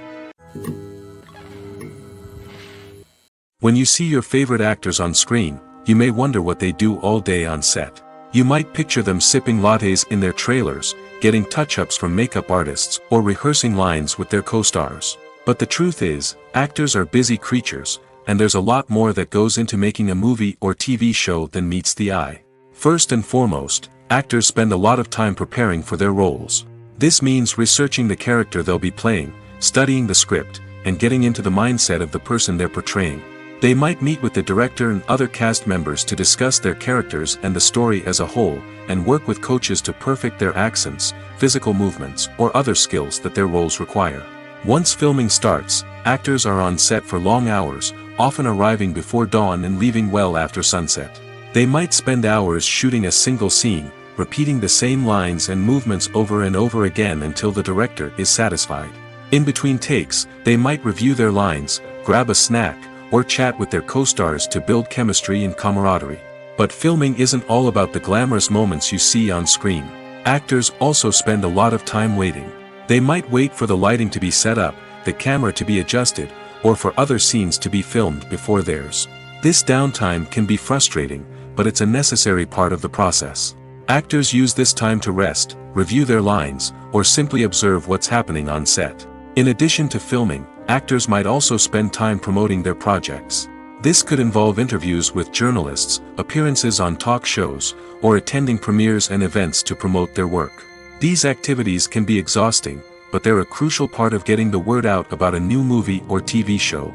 When you see your favorite actors on screen, you may wonder what they do all day on set. You might picture them sipping lattes in their trailers, getting touch-ups from makeup artists, or rehearsing lines with their co-stars. But the truth is, actors are busy creatures, and there's a lot more that goes into making a movie or TV show than meets the eye. First and foremost, actors spend a lot of time preparing for their roles. This means researching the character they'll be playing, studying the script, and getting into the mindset of the person they're portraying. They might meet with the director and other cast members to discuss their characters and the story as a whole, and work with coaches to perfect their accents, physical movements, or other skills that their roles require. Once filming starts, actors are on set for long hours, often arriving before dawn and leaving well after sunset. They might spend hours shooting a single scene, repeating the same lines and movements over and over again until the director is satisfied. In between takes, they might review their lines, grab a snack, or chat with their co-stars to build chemistry and camaraderie. But filming isn't all about the glamorous moments you see on screen. Actors also spend a lot of time waiting. They might wait for the lighting to be set up, the camera to be adjusted, or for other scenes to be filmed before theirs. This downtime can be frustrating, but it's a necessary part of the process. Actors use this time to rest, review their lines, or simply observe what's happening on set. In addition to filming, actors might also spend time promoting their projects. This could involve interviews with journalists, appearances on talk shows, or attending premieres and events to promote their work. These activities can be exhausting, but they're a crucial part of getting the word out about a new movie or TV show.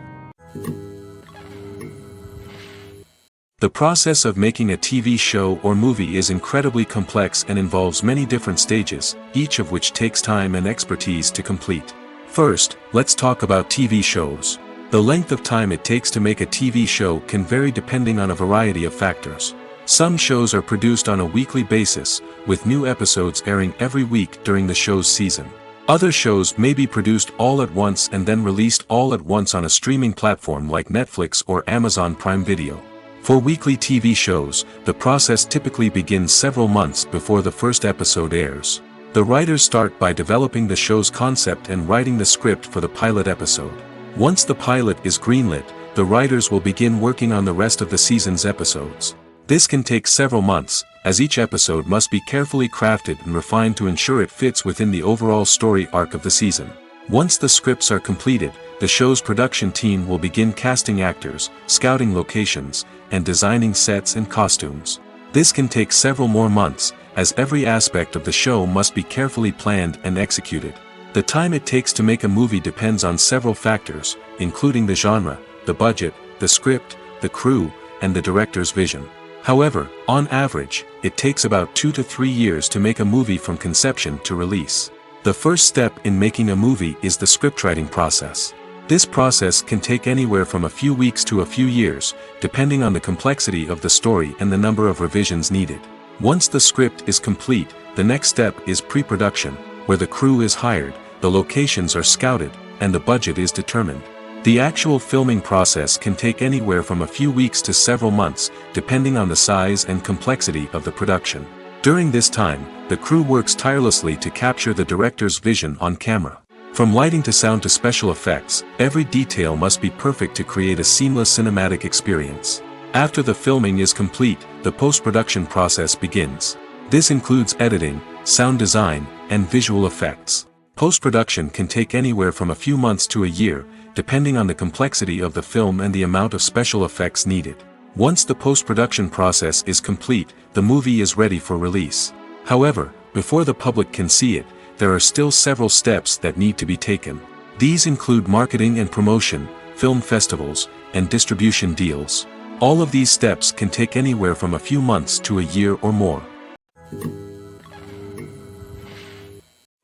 The process of making a TV show or movie is incredibly complex and involves many different stages, each of which takes time and expertise to complete. First, let's talk about TV shows. The length of time it takes to make a TV show can vary depending on a variety of factors. Some shows are produced on a weekly basis, with new episodes airing every week during the show's season. Other shows may be produced all at once and then released all at once on a streaming platform like Netflix or Amazon Prime Video. For weekly TV shows, the process typically begins several months before the first episode airs. The writers start by developing the show's concept and writing the script for the pilot episode. Once the pilot is greenlit, the writers will begin working on the rest of the season's episodes. This can take several months, as each episode must be carefully crafted and refined to ensure it fits within the overall story arc of the season. Once the scripts are completed, the show's production team will begin casting actors, scouting locations, and designing sets and costumes. This can take several more months, as every aspect of the show must be carefully planned and executed. The time it takes to make a movie depends on several factors, including the genre, the budget, the script, the crew, and the director's vision. However, on average, it takes about 2 to 3 years to make a movie from conception to release. The first step in making a movie is the scriptwriting process. This process can take anywhere from a few weeks to a few years, depending on the complexity of the story and the number of revisions needed. Once the script is complete, the next step is pre-production, where the crew is hired, the locations are scouted, and the budget is determined. The actual filming process can take anywhere from a few weeks to several months, depending on the size and complexity of the production. During this time, the crew works tirelessly to capture the director's vision on camera. From lighting to sound to special effects, every detail must be perfect to create a seamless cinematic experience. After the filming is complete, the post-production process begins. This includes editing, sound design, and visual effects. Post-production can take anywhere from a few months to a year, depending on the complexity of the film and the amount of special effects needed. Once the post-production process is complete, the movie is ready for release. However, before the public can see it, there are still several steps that need to be taken. These include marketing and promotion, film festivals, and distribution deals. All of these steps can take anywhere from a few months to a year or more.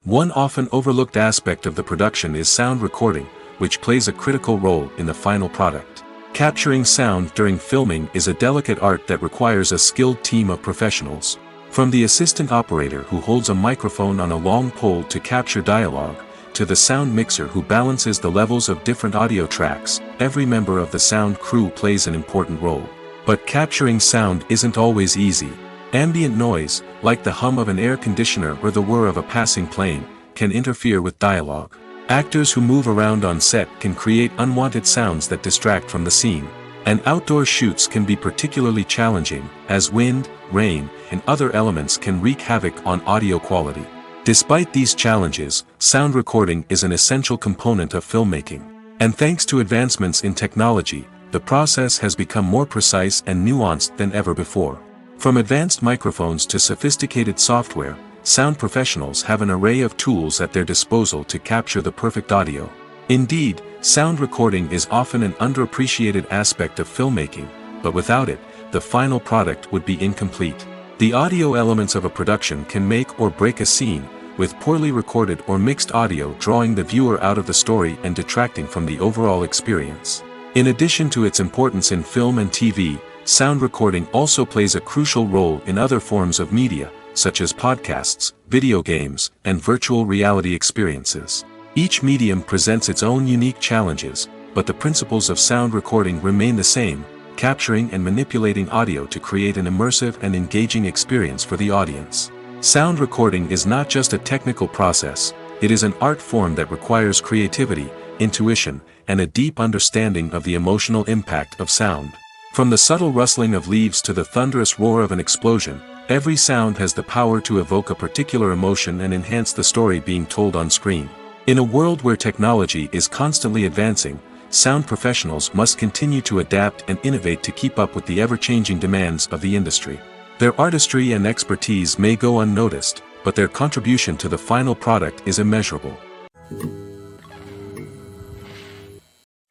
One often overlooked aspect of the production is sound recording, which plays a critical role in the final product. Capturing sound during filming is a delicate art that requires a skilled team of professionals. From the assistant operator who holds a microphone on a long pole to capture dialogue, to the sound mixer who balances the levels of different audio tracks, every member of the sound crew plays an important role. But capturing sound isn't always easy. Ambient noise, like the hum of an air conditioner or the whir of a passing plane, can interfere with dialogue. Actors who move around on set can create unwanted sounds that distract from the scene. And outdoor shoots can be particularly challenging, as wind, rain, and other elements can wreak havoc on audio quality. Despite these challenges, sound recording is an essential component of filmmaking. And thanks to advancements in technology, the process has become more precise and nuanced than ever before. From advanced microphones to sophisticated software, sound professionals have an array of tools at their disposal to capture the perfect audio. Indeed, sound recording is often an underappreciated aspect of filmmaking, but without it, the final product would be incomplete. The audio elements of a production can make or break a scene, with poorly recorded or mixed audio drawing the viewer out of the story and detracting from the overall experience. In addition to its importance in film and TV, sound recording also plays a crucial role in other forms of media, such as podcasts, video games, and virtual reality experiences. Each medium presents its own unique challenges, but the principles of sound recording remain the same, capturing and manipulating audio to create an immersive and engaging experience for the audience. Sound recording is not just a technical process, it is an art form that requires creativity, intuition, and a deep understanding of the emotional impact of sound. From the subtle rustling of leaves to the thunderous roar of an explosion, every sound has the power to evoke a particular emotion and enhance the story being told on screen. In a world where technology is constantly advancing, sound professionals must continue to adapt and innovate to keep up with the ever-changing demands of the industry. Their artistry and expertise may go unnoticed, but their contribution to the final product is immeasurable.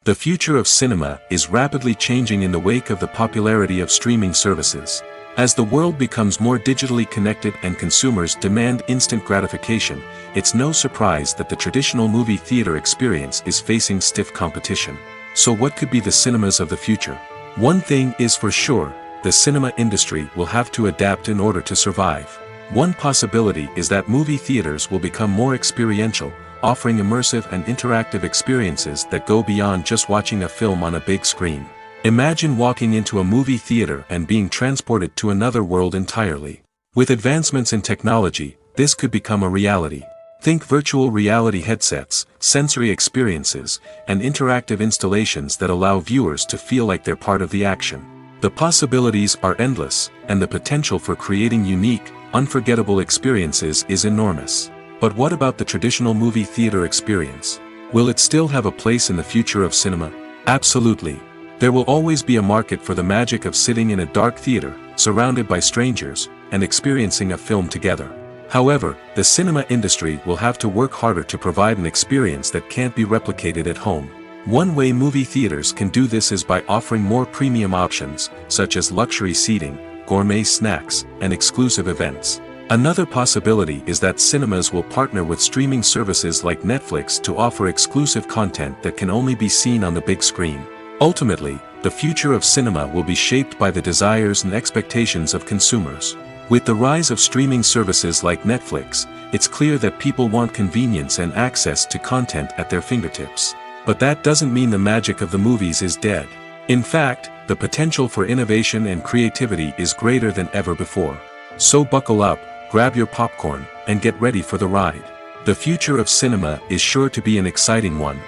The future of cinema is rapidly changing in the wake of the popularity of streaming services. As the world becomes more digitally connected and consumers demand instant gratification, it's no surprise that the traditional movie theater experience is facing stiff competition. So what could be the cinemas of the future? One thing is for sure, the cinema industry will have to adapt in order to survive. One possibility is that movie theaters will become more experiential, offering immersive and interactive experiences that go beyond just watching a film on a big screen. Imagine walking into a movie theater and being transported to another world entirely. With advancements in technology, this could become a reality. Think virtual reality headsets, sensory experiences, and interactive installations that allow viewers to feel like they're part of the action. The possibilities are endless, and the potential for creating unique, unforgettable experiences is enormous. But what about the traditional movie theater experience? Will it still have a place in the future of cinema? Absolutely. There will always be a market for the magic of sitting in a dark theater, surrounded by strangers, and experiencing a film together. However, the cinema industry will have to work harder to provide an experience that can't be replicated at home. One way movie theaters can do this is by offering more premium options, such as luxury seating, gourmet snacks, and exclusive events. Another possibility is that cinemas will partner with streaming services like Netflix to offer exclusive content that can only be seen on the big screen. Ultimately, the future of cinema will be shaped by the desires and expectations of consumers. With the rise of streaming services like Netflix, it's clear that people want convenience and access to content at their fingertips. But that doesn't mean the magic of the movies is dead. In fact, the potential for innovation and creativity is greater than ever before. So buckle up, grab your popcorn, and get ready for the ride. The future of cinema is sure to be an exciting one.